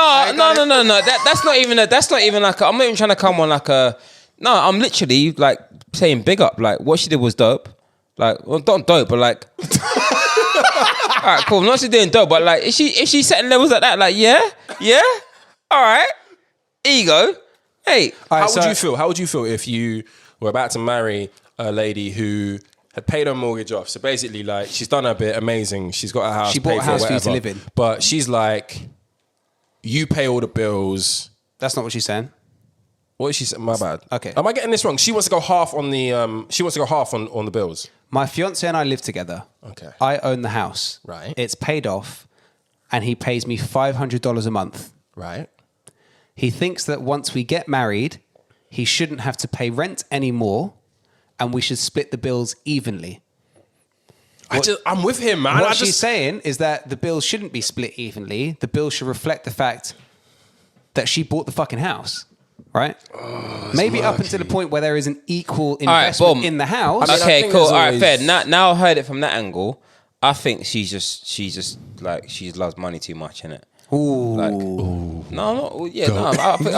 No. That's not even like. I'm not even trying to come on like a. No, I'm literally like saying big up. Like what she did was dope. Like, well, not dope, but like. All right, cool. I'm not just doing dope, but like, if she setting levels like that, like, yeah, all right, here you go. Hey, How would you feel if you were about to marry a lady who had paid her mortgage off? So basically, like, she's done her bit, amazing. She's got a house. She bought paid a house for you to whatever. live in. But she's like, you pay all the bills. That's not what she's saying. What is she saying? My bad. Okay. Am I getting this wrong? She wants to go half on the. She wants to go half on the bills. My fiance and I live together. Okay. I own the house. Right. It's paid off, and he pays me $500 a month. Right. He thinks that once we get married, he shouldn't have to pay rent anymore, and we should split the bills evenly. I'm with him, man. What she's saying is that the bills shouldn't be split evenly. The bills should reflect the fact that she bought the fucking house, right? Maybe up until the point where there is an equal investment boom. in the house. I mean, okay, think cool. there's All right, always- fair. Now I heard it from that angle. I think she's just like she loves money too much, innit? Ooh. Like, no, not yeah. No, I think.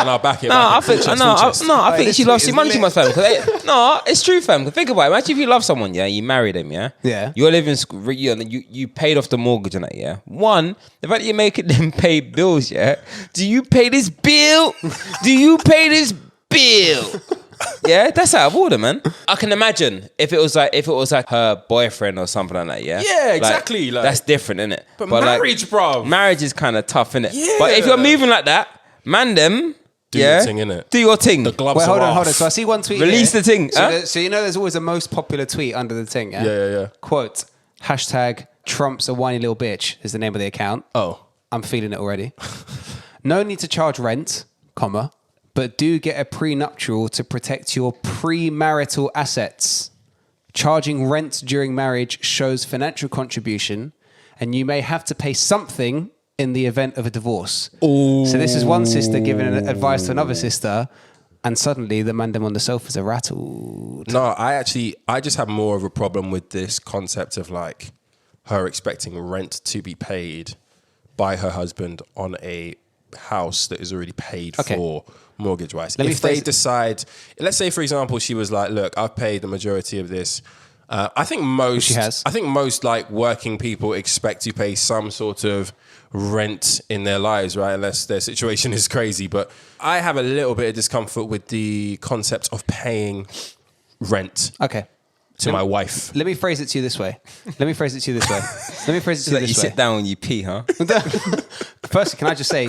No, back it. I think she loves money too much, fam. No, it's true, fam. Think about it. Imagine if you love someone, yeah, you marry them, yeah. Yeah. You're living, you paid off the mortgage and that, yeah. One, the fact that you're making them pay bills, yeah. Do you pay this bill? Do you pay this bill? Yeah, that's out of order, man. I can imagine if it was like her boyfriend or something like that. Yeah, Yeah, exactly, like- that's different, isn't it? But marriage, like, bro. marriage is kind of tough, innit? Yeah. But if you're moving like that, man, them Do your thing, innit? Do your thing. The gloves Wait, are hold on. off. So I see one tweet. Release here. the thing. So, Huh? so you know, there's always a most popular tweet under the thing. Yeah. Yeah. Quote: hashtag Trump's a whiny little bitch is the name of the account. Oh. I'm feeling it already. No need to charge rent, comma, but do get a prenuptial to protect your premarital assets. Charging rent during marriage shows financial contribution, and you may have to pay something in the event of a divorce. Ooh. So this is one sister giving advice to another sister, and suddenly the mandem on the sofas are rattled. No, I just have more of a problem with this concept of like her expecting rent to be paid by her husband on a house that is already paid for mortgage wise. If they decide, let's say for example, she was like, look, I've paid the majority of this. I think most like working people expect to pay some sort of rent in their lives, right? Unless their situation is crazy. But I have a little bit of discomfort with the concept of paying rent. Okay. To my wife. Let me phrase it to you this way. You sit down when you pee, huh? Firstly, can I just say,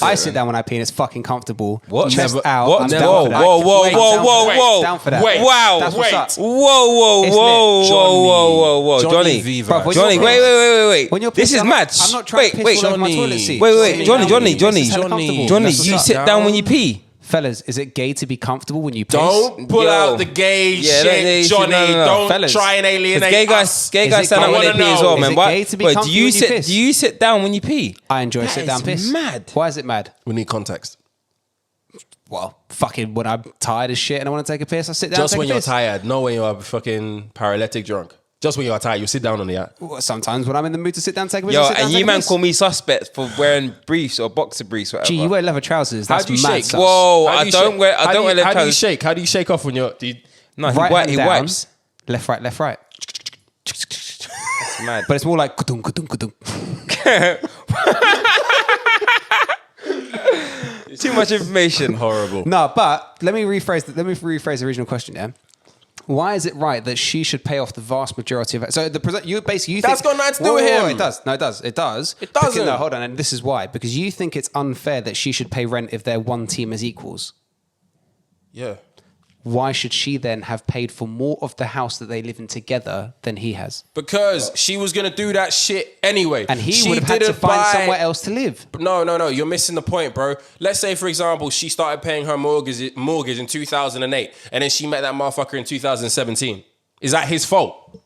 I sit down when I pee and it's fucking comfortable. What? Chest Never, out. what? I'm Never, down for that. Whoa. Down for that. Wait. Wow. That's what's up. Whoa. Johnny. Viva. Bruv, Johnny, wait. When you're This pissing, is mad. I'm not trying to piss all over my Johnny. toilet seat. Wait. Johnny. That's You what's sit up. down when you pee. Fellas, is it gay to be comfortable when you piss? Don't pull out the gay shit, Johnny. No. Don't Fellas. try and alienate Gay us. guys stand up when they pee as well, Is man. it gay to be Wait, comfortable when you piss? do you sit down when you pee? I enjoy That sit down is piss. mad. Why is it mad? We need context. Well, fucking when I'm tired as shit and I want to take a piss, I sit down Just and when take a you're piss. tired, not when you're fucking paralytic drunk. Just when you're tired, you sit down on the app. Well, sometimes when I'm in the mood to sit down and take a piss, Yo, I sit down and take you a man piss. call me suspect for wearing briefs or boxer briefs, whatever. Gee, you wear leather trousers. That's do you mad shake? sus. Whoa, How I do you don't shake? wear How do leather you trousers. shake? How do you shake off when you're... No, Right he hand down, wipes. Left, right. That's mad. But it's more like kudum, kudum, kudum. Too much information. Horrible. No, but let me rephrase the original question. Yeah, why is it right that she should pay off the vast majority of it? So you That's think got nothing to do with Whoa, him. It does. No, it does. It does. It doesn't. Because, no, hold on. And this is why. Because you think it's unfair that she should pay rent if they're one team as equals. Yeah. Why should she then have paid for more of the house that they live in together than he has? Because she was going to do that shit anyway. And he would have had to find somewhere else to live. No. You're missing the point, bro. Let's say, for example, she started paying her mortgage in 2008 and then she met that motherfucker in 2017. Is that his fault?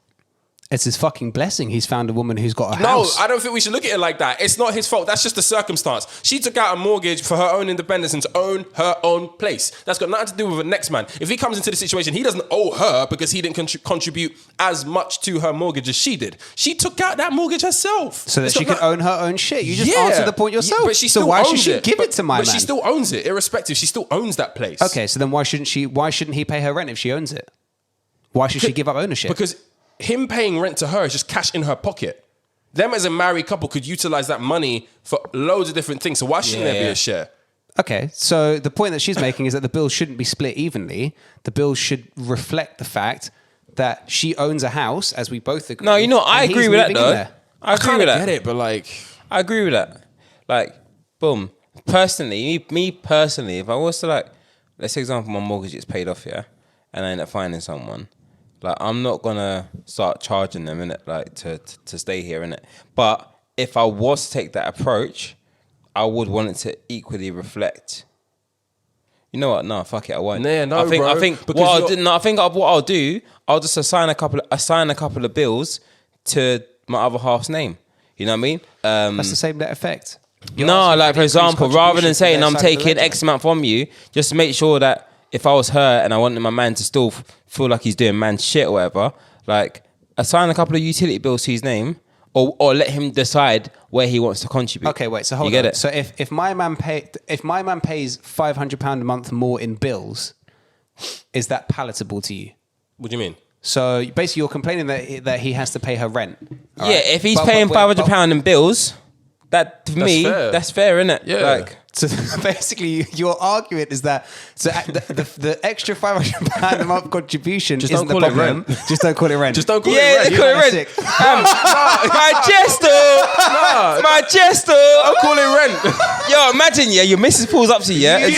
It's his fucking blessing. He's found a woman who's got a No, house. I don't think we should look at it like that. It's not his fault. That's just a circumstance. She took out a mortgage for her own independence and to own her own place. That's got nothing to do with the next man. If he comes into the situation, he doesn't owe her because he didn't contribute as much to her mortgage as she did. She took out that mortgage herself. So that It's she got could own her own shit. You just answered the point yourself. But she so still why owns should she it. give it to my But man? she still owns it, irrespective. She still owns that place. Okay, so then why shouldn't he pay her rent if she owns it? Why should she give up ownership? Because him paying rent to her is just cash in her pocket. Them as a married couple could utilize that money for loads of different things. So why shouldn't there be a share? Okay, so the point that she's making is that the bills shouldn't be split evenly. The bills should reflect the fact that she owns a house, as we both agree. No, I and agree he's with that moving in though. there. I agree with that. get it, but like... I agree with that. Like, boom. Personally, me personally, if I was to like, let's say example, my mortgage is paid off, yeah, and I end up finding someone, like I'm not gonna start charging them in it, like to stay here in it. But if I was to take that approach, I would want it to equally reflect. You know what? No, fuck it, I won't. Yeah, no, I think bro, what I'll do, I'll just assign a couple of bills to my other half's name. You know what I mean? That's the same net effect. You're No, asking like for for an example, increased rather than contribution saying to I'm their side of the taking ledger. X amount from you, just to make sure that if I was her and I wanted my man to still feel like he's doing man shit or whatever, like assign a couple of utility bills to his name, or let him decide where he wants to contribute. Okay, wait. So hold you get on. it? So if my man pays £500 a month more in bills, is that palatable to you? What do you mean? So basically, you're complaining that he has to pay her rent. All Yeah, right? if he's paying £500 in bills, that to me, fair. that's fair, isn't it? Yeah. Like, so basically, your argument is that the extra £500 a month contribution Just isn't don't the call it problem. rent. Just don't call it rent. Just don't call Yeah, it they rent. call it You're rent. sick. Manchester. I'll call it rent. Yo, imagine, your missus pulls up to you, and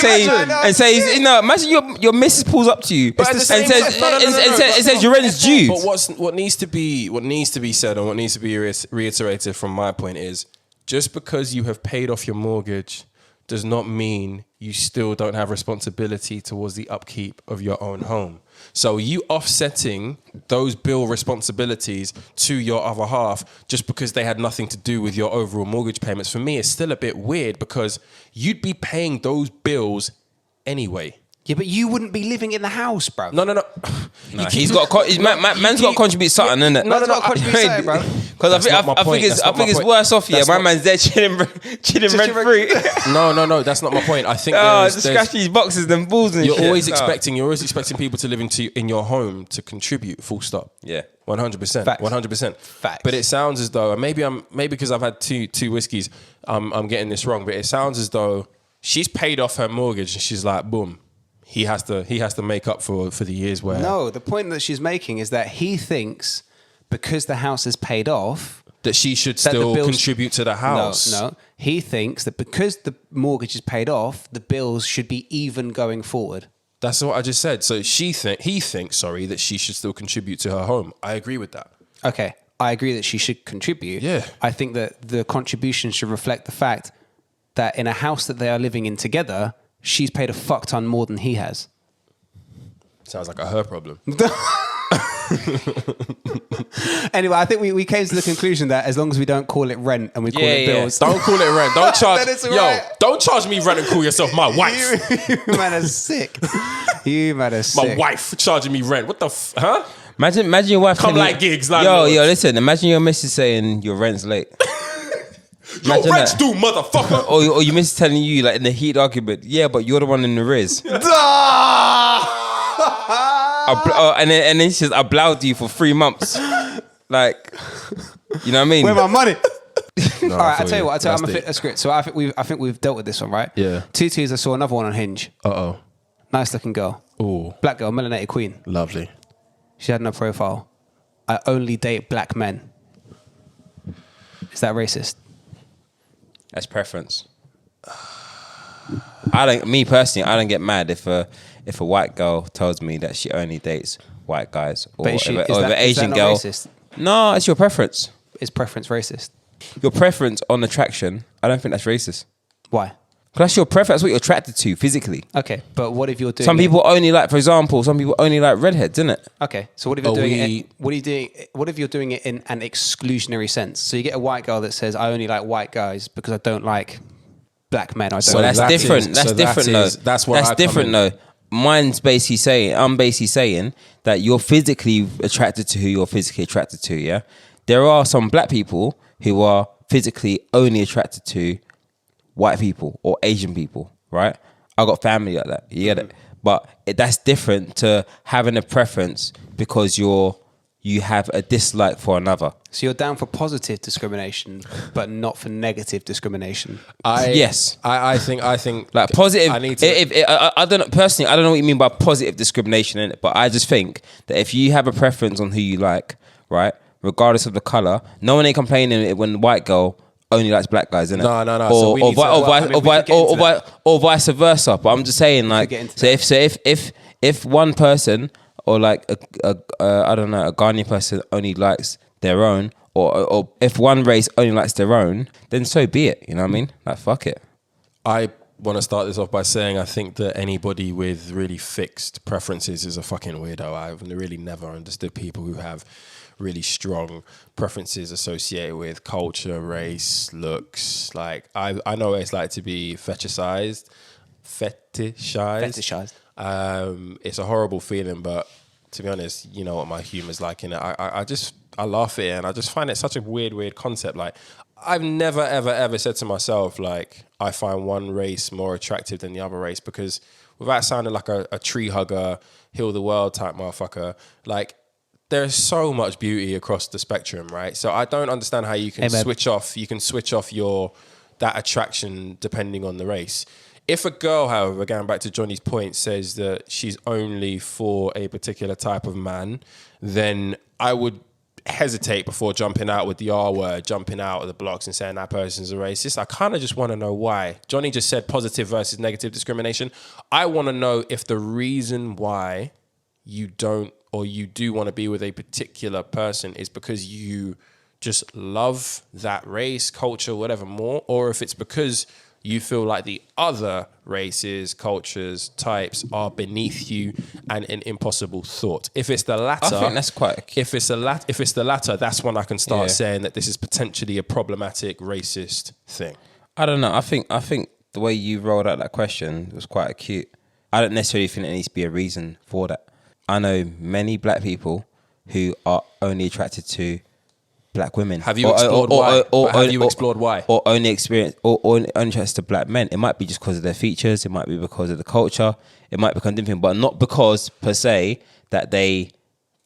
says, imagine your missus pulls up to you But at and the same says, time- no. and says your rent is due. But what needs to be said and what needs to be reiterated from my point is, just because you have paid off your mortgage does not mean you still don't have responsibility towards the upkeep of your own home. So you offsetting those bill responsibilities to your other half just because they had nothing to do with your overall mortgage payments, for me, is still a bit weird, because you'd be paying those bills anyway. Yeah, but you wouldn't be living in the house, bro. No. No, he's got man's got to contribute something, innit? No, contribute something, bro. Because I not my point. think That's not my it's point. worse off. Yeah, That's my not- man's there chilling rent free. No, that's not my point. I think Just scratch these boxes, them balls, and you're shit. always Oh. expecting people to live in your home to contribute. Full stop. Yeah. 100%. Facts. 100%. Facts. But it sounds as though, and maybe because I've had two whiskeys, I'm getting this wrong. But it sounds as though she's paid off her mortgage and she's like, boom, he has to make up for the years where No, the point that she's making is that he thinks because the house is paid off, that she should that the still bills- contribute to the house. No. He thinks that because the mortgage is paid off, the bills should be even going forward. That's what I just said. So he thinks that she should still contribute to her home. I agree with that. Okay, I agree that she should contribute. Yeah. I think that the contribution should reflect the fact that in a house that they are living in together, she's paid a fuck ton more than he has. Sounds like a her problem. Anyway, I think we came to the conclusion that as long as we don't call it rent and we call it bills, Don't call it rent. Don't charge. Then it's all right. Don't charge me rent and call yourself my wife. you man are sick. You man are My sick. wife charging me rent. What the huh? Imagine your wife Come telling like you- gigs, landlords. Yo, listen. Imagine your missus saying your rent's late. Your Imagine rent's that. due, motherfucker. Or your missus telling you, like, in the heat argument, yeah, but you're the one in the riz. And then she says, I blowed you for 3 months. Like, you know what I mean? Where my money? No, All right, feel I'll tell you what. That's That's great. So I think we've dealt with this one, right? Yeah. 2 twos. I saw another one on Hinge. Uh-oh. Nice looking girl, Ooh, black girl, melanated queen. lovely. She had no profile. I only date black men. Is that racist? That's preference. Me personally, I don't get mad if a white girl tells me that she only dates white guys, or But if an is that Asian not girl. racist? No, it's your preference. Is preference racist? Your preference on attraction. I don't think that's racist. Why? 'Cause that's your preference. That's what you're attracted to physically. Okay, but what if you're doing? Some people only like, for example, redheads, isn't it? Okay, so what if you're Are doing we- it? What are you doing? What if you're doing it in an exclusionary sense? So you get a white girl that says, "I only like white guys because I don't like black men." I don't. So like that's that different. is- That's so that different, is- though. that's where I That's come different, in. though. I'm basically saying that you're physically attracted to who you're physically attracted to. Yeah, there are some black people who are physically only attracted to white people or Asian people. Right? I got family like that. You get it? But that's different to having a preference because you have a dislike for another. So you're down for positive discrimination, but not for negative discrimination. Yes. I think Like positive. I need to. I don't know, personally. I don't know what you mean by positive discrimination in it, but I just think that if you have a preference on who you like, right, regardless of the color, no one ain't complaining when the white girl only likes black guys, innit? No. So we need to- Or vice versa. But I'm just saying, like, get into so if one person or like I don't know, a Ghanaian person only likes their own, or if one race only likes their own, then so be it. You know what I mean? Like, fuck it. I want to start this off by saying I think that anybody with really fixed preferences is a fucking weirdo. I've really never understood people who have really strong preferences associated with culture, race, looks. Like I know what it's like to be fetishized. Fetishized. It's a horrible feeling, but to be honest, you know what my humor's like in it. I laugh at it, and I just find it such a weird concept. Like, I've never, ever said to myself, like, I find one race more attractive than the other race, because without sounding like a tree hugger, heal the world type motherfucker, like, there's so much beauty across the spectrum, right? So I don't understand how you can switch off that attraction depending on the race. If a girl, however, going back to Johnny's point, says that she's only for a particular type of man, then I would hesitate before jumping out with the R word, jumping out of the blocks and saying that person's a racist. I kind of just want to know why. Johnny just said positive versus negative discrimination. I want to know if the reason why you don't, or you do want to be with a particular person is because you just love that race, culture, whatever more, or if it's because you feel like the other races, cultures, types are beneath you and an impossible thought. If it's the latter, I think that's quite. If it's the latter, that's when I can start saying that this is potentially a problematic racist thing. I don't know. I think the way you rolled out that question was quite acute. I don't necessarily think there needs to be a reason for that. I know many black people who are only attracted to black women. Have you explored why? Have you explored why? Or only attracted to black men. It might be just because of their features. It might be because of the culture. It might become different, but not because per se that they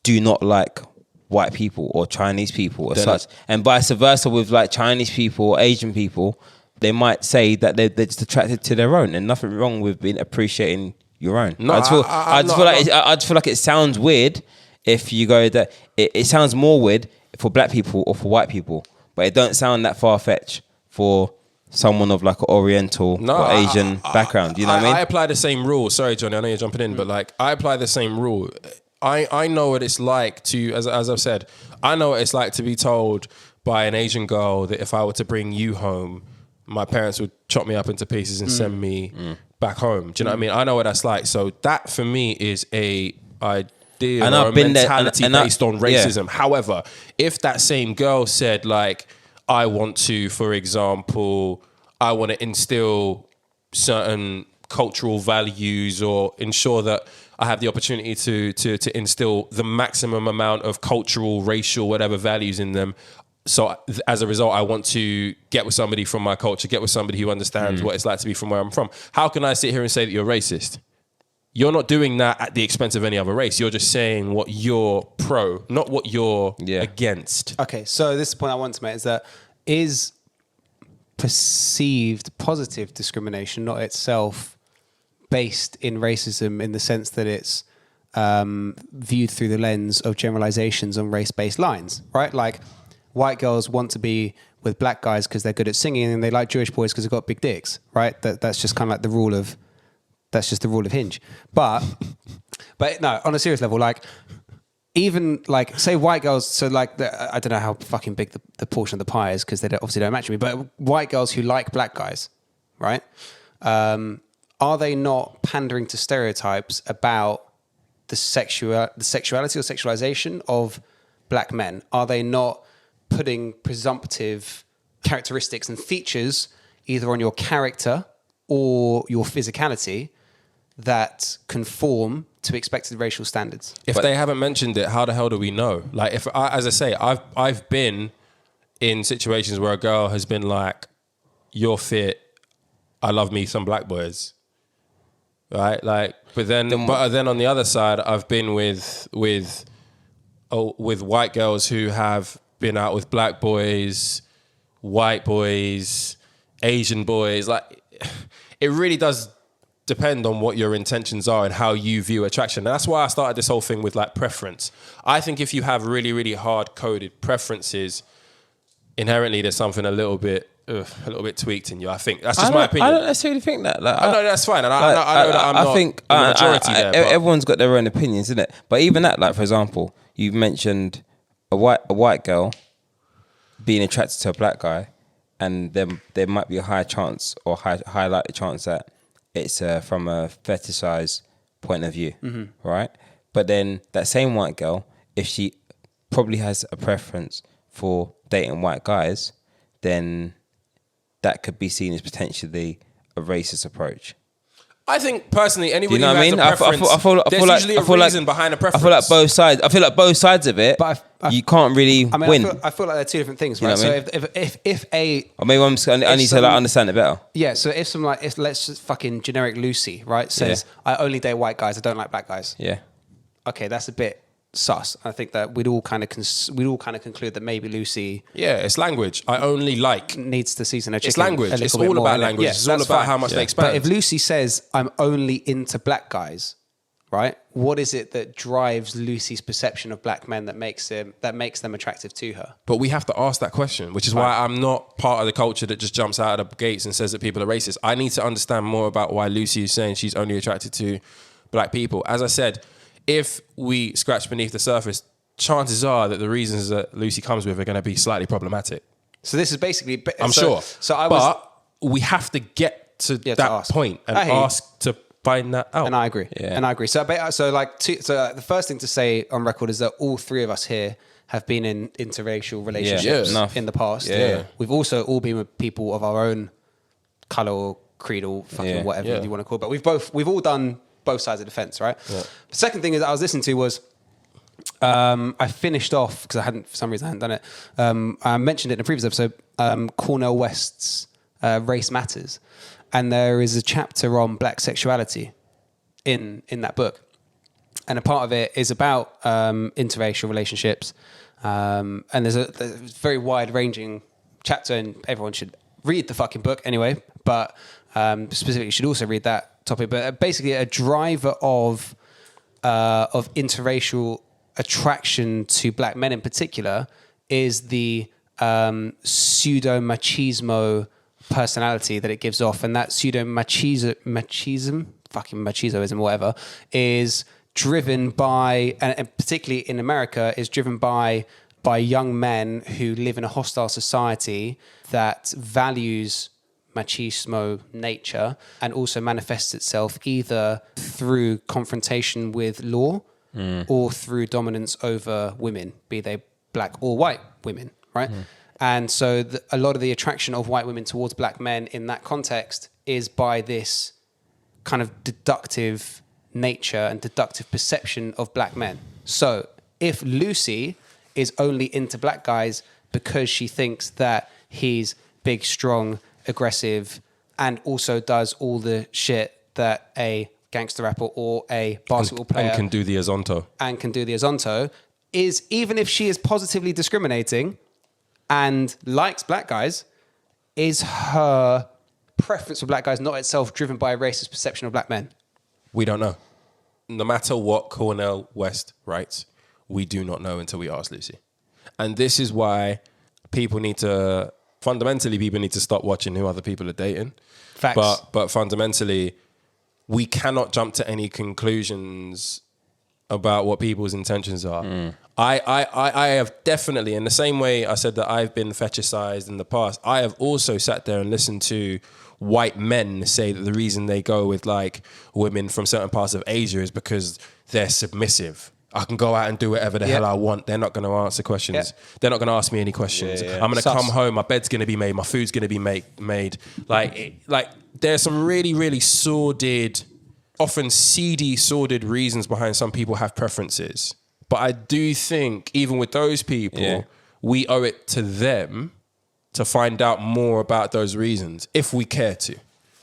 do not like white people or Chinese people or such. And vice versa with like Chinese people or Asian people, they might say that they're just attracted to their own, and nothing wrong with being appreciating your own. No, I just feel like it sounds weird if you go that it sounds more weird for black people or for white people, but it don't sound that far-fetched for someone of like an Oriental or Asian background. You know what I mean? I apply the same rule. Sorry, Johnny, I know you're jumping in, but like I apply the same rule. I know what it's like to, as I've said, I know what it's like to be told by an Asian girl that if I were to bring you home, my parents would chop me up into pieces and send me back home. Do you know what I mean? I know what that's like. So that for me is a idea or a mentality based on racism. Yeah. However, if that same girl said like, I want to, for example, I want to instill certain cultural values or ensure that I have the opportunity to instill the maximum amount of cultural, racial, whatever values in them. So as a result, I want to get with somebody from my culture, get with somebody who understands what it's like to be from where I'm from. How can I sit here and say that you're racist? You're not doing that at the expense of any other race. You're just saying what you're pro, not what you're against. Okay, so this is the point I want to make, is that is perceived positive discrimination not itself based in racism in the sense that it's viewed through the lens of generalizations on race-based lines, right? Like, white girls want to be with black guys because they're good at singing, and they like Jewish boys because they've got big dicks, right? That's just kind of like the rule of Hinge. But no, on a serious level, like even like say white girls, so like I don't know how fucking big the portion of the pie is because they obviously don't match me, but white girls who like black guys, right? Are they not pandering to stereotypes about the sexuality or sexualization of black men? Are they not putting presumptive characteristics and features either on your character or your physicality that conform to expected racial standards? If they haven't mentioned it, how the hell do we know? Like, if as I say, I've been in situations where a girl has been like, "You're fit. I love me some black boys." Right? Like, but then on the other side, I've been with white girls who have been out with black boys, white boys, Asian boys. Like, it really does depend on what your intentions are and how you view attraction. And that's why I started this whole thing with like preference. I think if you have really, really hard-coded preferences, inherently there's something a little bit tweaked in you. I think that's just my opinion. I don't necessarily think that. Like, I know that's fine, and I know that I'm not the majority there. Everyone's got their own opinions, isn't it? But even that, like for example, you've mentioned a white girl being attracted to a black guy, and there might be a high chance or high likely chance that it's from a fetishized point of view, right? But then that same white girl, if she probably has a preference for dating white guys, then that could be seen as potentially a racist approach. I think personally, anybody know who what I has mean? a preference, there's usually a reason behind a preference. I feel like both sides. I feel like both sides of it. But you can't really win. I feel like they're two different things, You know right? what I So if a or maybe I need to like understand it better. yeah, so if let's just fucking generic Lucy, right, says I only date white guys, I don't like black guys. Yeah. Okay, that's a bit sus. I think that we'd all kind of conclude that maybe Lucy Yeah, it's language. I only like. needs to season her chicken. It's language. a little It's bit all more, about innit? language. Yeah, It's all that's about fine. how much they expand. But if Lucy says I'm only into black guys, right? What is it that drives Lucy's perception of black men that makes them attractive to her? But we have to ask that question, which is why I'm not part of the culture that just jumps out of the gates and says that people are racist. I need to understand more about why Lucy is saying she's only attracted to black people. As I said, if we scratch beneath the surface, chances are that the reasons that Lucy comes with are going to be slightly problematic. So this is basically I'm sure. So but we have to get to that point and ask to find that out. And I agree. Yeah. And I agree. So the first thing to say on record is that all three of us here have been in interracial relationships Yeah. in the past. Yeah. We've also all been with people of our own colour or creed or fucking whatever you want to call it. But we've all done both sides of the fence, right? Yeah. The second thing is that I was listening to was I finished off because for some reason I hadn't done it. I mentioned it in a previous episode. Cornel West's Race Matters, and there is a chapter on black sexuality in that book, and a part of it is about interracial relationships, and there's a very wide-ranging chapter, and everyone should read the fucking book anyway. But specifically, you should also read that topic. But basically, a driver of interracial attraction to black men in particular is the pseudo machismo personality that it gives off, and that pseudo machism, fucking machisoism, whatever, is driven by, and particularly in America, is driven by young men who live in a hostile society that values machismo nature and also manifests itself either through confrontation with law or through dominance over women, be they black or white women, right? And so a lot of the attraction of white women towards black men in that context is by this kind of deductive nature and deductive perception of black men. So if Lucy is only into black guys because she thinks that he's big, strong, aggressive, and also does all the shit that a gangster rapper or a basketball player and can do the Azonto, is, even if she is positively discriminating and likes black guys, is her preference for black guys not itself driven by a racist perception of black men? We don't know. No matter what Cornel West writes, we do not know until we ask Lucy. And this is why people need to stop watching who other people are dating. Facts. But fundamentally, we cannot jump to any conclusions about what people's intentions are. I have definitely, in the same way I said that I've been fetishized in the past, I have also sat there and listened to white men say that the reason they go with like women from certain parts of Asia is because they're submissive. I can go out and do whatever the hell I want. They're not going to answer questions. Yeah. They're not going to ask me any questions. I'm going to come home. My bed's going to be made. My food's going to be made. Like there's some really, really sordid, often seedy, sordid reasons behind some people have preferences. But I do think even with those people, we owe it to them to find out more about those reasons if we care to,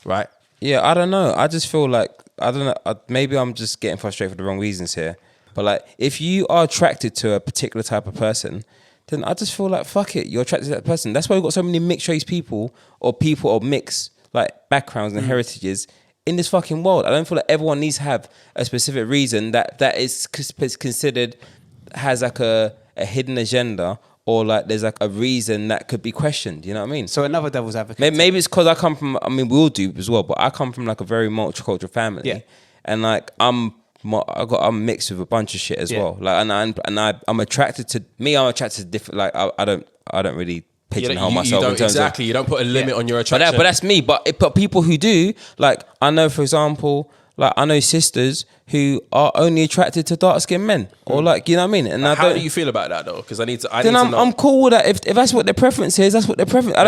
right? Yeah, I don't know. I just feel like, I don't know, maybe I'm just getting frustrated for the wrong reasons here. But like, if you are attracted to a particular type of person, then I just feel like, fuck it, you're attracted to that person. That's why we've got so many mixed race people of mixed like backgrounds and heritages in this fucking world. I don't feel like everyone needs to have a specific reason that is considered has like a hidden agenda, or like there's like a reason that could be questioned. You know what I mean? So another devil's advocate. Maybe it's because I come from, I mean, we all do as well, but I come from like a very multicultural family. Yeah. And like I'm mixed with a bunch of shit as well. Like, I'm attracted to different. Like, I don't really pigeonhole myself in terms of, you don't put a limit on your attraction. But that's me. But people who do, like, I know, for example, like I know sisters who are only attracted to dark skinned men, or like, you know what I mean. And how do you feel about that though? Because I need to. I'm cool with that. If that's what their preference is, that's what their preference. I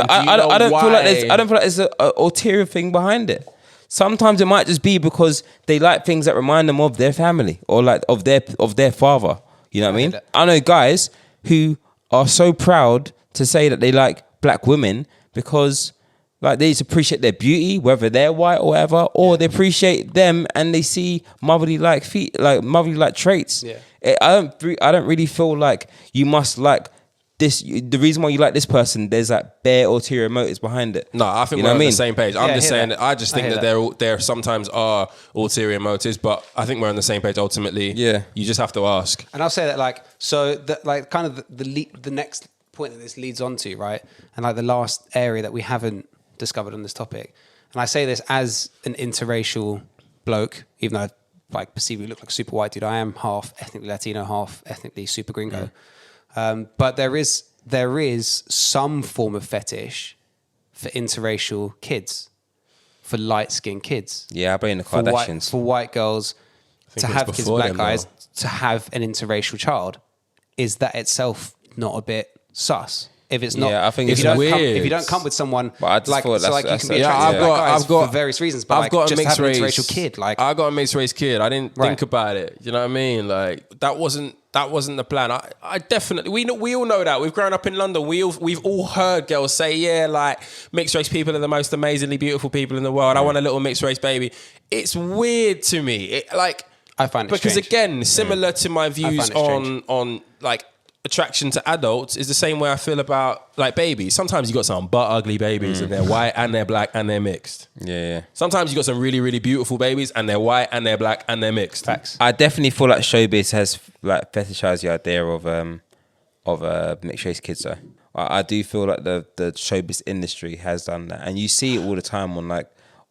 don't feel like there's an ulterior thing behind it. Sometimes it might just be because they like things that remind them of their family or like of their father. You know what I mean? I know guys who are so proud to say that they like black women because like they just appreciate their beauty, whether they're white or whatever, or they appreciate them and they see motherly like traits. Yeah. I don't really feel like you must like this. The reason why you like this person, there's like bare ulterior motives behind it. No, I think You we're know on what I the mean? same page. I'm Yeah, I just hear saying that. I just think I that hear there sometimes are ulterior motives, but I think we're on the same page ultimately. Yeah. You just have to ask. And I'll say that like, so that like kind of the next point that this leads on to, right? And like the last area that we haven't discovered on this topic. And I say this as an interracial bloke, even though I like perceive you look like a super white dude. I am half ethnically Latino, half ethnically super gringo. But there is some form of fetish for interracial kids, for light-skinned kids. Yeah, I blame the For Kardashians. white girls to it was have kids, before black them, guys, though. to have an interracial child. Is that itself not a bit sus? If it's not, Yeah, I think if it's you don't come, weird. if you don't come with someone But I just like, thought so like you that's- can be yeah, attracted to black guys I've got for various reasons, but I've like got just a mixed have an race interracial kid, like I got a mixed race kid. I didn't Right. think about it. You know what I mean? Like that wasn't the plan. I definitely we all know that. We've grown up in London. We've all heard girls say, yeah, like mixed race people are the most amazingly beautiful people in the world. I want a little mixed race baby. It's weird to me. I find it because strange. again, similar to my views it strange. on like attraction to adults is the same way I feel about like babies. Sometimes you got some butt ugly babies and they're white and they're black and they're mixed. Yeah. Sometimes you got some really, really beautiful babies and they're white and they're black and they're mixed. facts. I definitely feel like showbiz has like fetishized the idea of mixed race kids though. I do feel like the showbiz industry has done that, and you see it all the time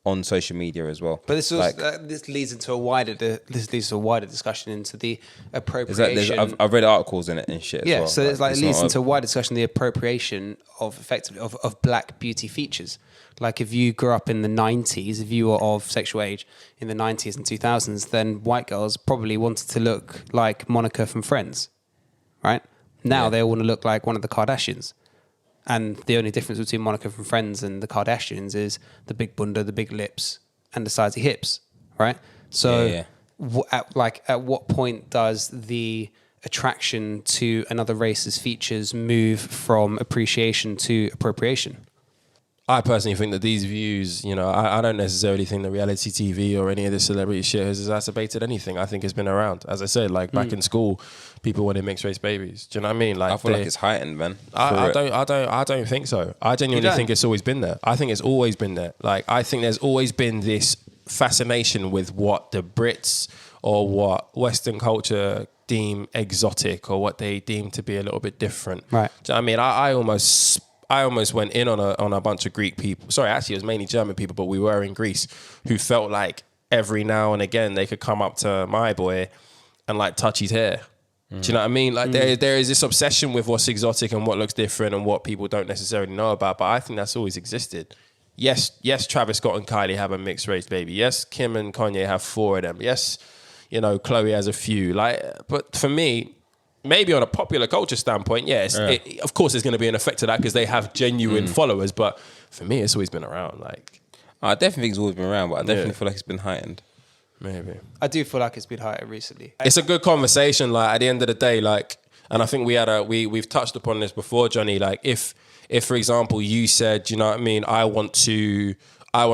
on social media as well. But this like, this leads into a wider discussion into the is that appropriation. I've read articles in it and shit. Yeah, as well. so it's like it leads not into a wider discussion the appropriation of effectively of black beauty features. Like if you grew up in the 90s, if you were of sexual age in the 90s and 2000s, then white girls probably wanted to look like Monica from Friends, right? Now they all want to look like one of the Kardashians. And the only difference between Monica from Friends and the Kardashians is the big bunda, the big lips, and the sizey hips, right? So at what point does the attraction to another race's features move from appreciation to appropriation? I personally think that these views, you know, I don't necessarily think that reality TV or any of this celebrity shit has exacerbated anything. I think it's been around. As I said, like back in school, people wanted mixed race babies. Do you know what I mean? Like I feel like it's heightened, man. I don't think so. I genuinely think it's always been there. I think it's always been there. Like I think there's always been this fascination with what the Brits or what Western culture deem exotic or what they deem to be a little bit different. Right. Do you know what I mean? I almost went in on a bunch of Greek people. Sorry, actually, it was mainly German people, but we were in Greece who felt like every now and again they could come up to my boy and like touch his hair. Do you know what I mean? Like there is this obsession with what's exotic and what looks different and what people don't necessarily know about. But I think that's always existed. Yes, Travis Scott and Kylie have a mixed race baby. Yes, Kim and Kanye have 4 of them. Yes, you know, Chloe has a few. Like, but for me, maybe on a popular culture standpoint, of course there's going to be an effect to that because they have genuine followers. But for me, it's always been around. Like, I definitely think it's always been around, but I definitely feel like it's been heightened. maybe. I do feel like it's been heightened recently. It's a good conversation. Like at the end of the day, like, and I think we've touched upon this before, Johnny. Like if for example you said, you know what I mean, I want to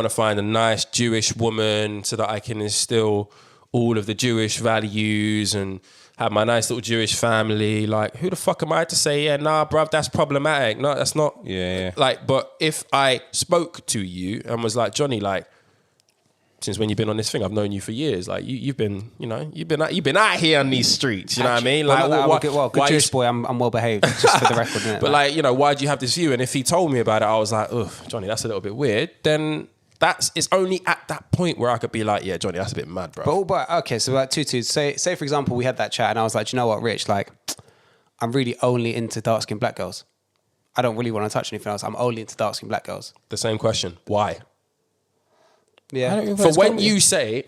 find a nice Jewish woman so that I can instill all of the Jewish values and have my nice little Jewish family. Like, who the fuck am I to say, yeah, nah, bruv, that's problematic. No, that's not. Yeah. Like, but if I spoke to you and was like, Johnny, like, since when you've been on this thing, I've known you for years. Like, you've been out here on these streets. You know what I mean? Like, good Jewish boy, I'm well behaved. Just for the record, innit? but like, you know, why do you have this view? And if he told me about it, I was like, ugh, Johnny, that's a little bit weird. Then it's only at that point where I could be like, yeah, Johnny, that's a bit mad, bro. But okay, so like say for example, we had that chat and I was like, do you know what, Rich? Like, I'm really only into dark skinned black girls. I don't really want to touch anything else. I'm only into dark skinned black girls. The same question. Why? Yeah. From when you say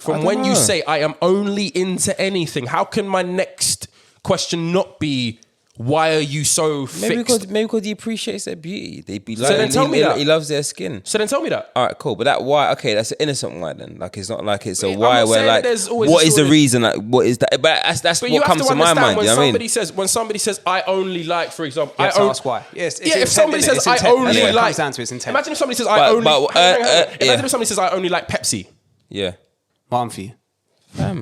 I am only into anything, how can my next question not be why are you so Maybe fixed? because he appreciates their beauty. They be So then tell me that. he loves their skin. So then tell me that. All right, cool. But that why? Okay, that's an innocent why then. Like it's not like it's a I'm why not where saying like that there's always what a is the sort of- reason? Like what is that? But that's But what comes to my mind. when You know what I somebody mean? says, I only like, for example, You have I to own- ask why. Yes, Yeah, if somebody says I intent. only That's what it like, comes down to its intent. Imagine if somebody says I only. but, hang on. Imagine yeah. if somebody says I only like Pepsi. Yeah. One for you.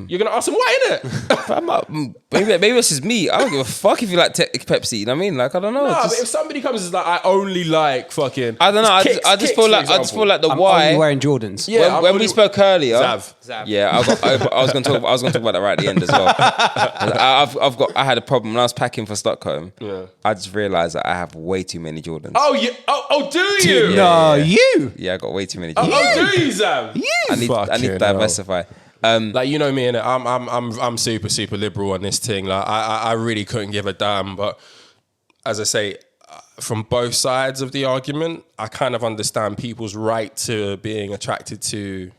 You're gonna ask them why, innit? I'm not, maybe this is me. I don't give a fuck if you like Pepsi. You know what I mean? Like I don't know. Nah, Just- but if somebody comes and is like, I only like fucking. I don't know. Kicks, I just for feel like example. the I'm why. only wearing Jordans. Yeah, when we spoke earlier, Zav. yeah, I was going to talk about that right at the end as well. I had a problem when I was packing for Stockholm. Yeah. I just realised that I have way too many Jordans. Oh, do you? No, you. Yeah, I got way too many Jordans. Oh, do you, Zav? I need to Fucking diversify. Like, you know me, and I'm super liberal on this thing. Like I really couldn't give a damn. But as I say, from both sides of the argument, I kind of understand people's right to being attracted to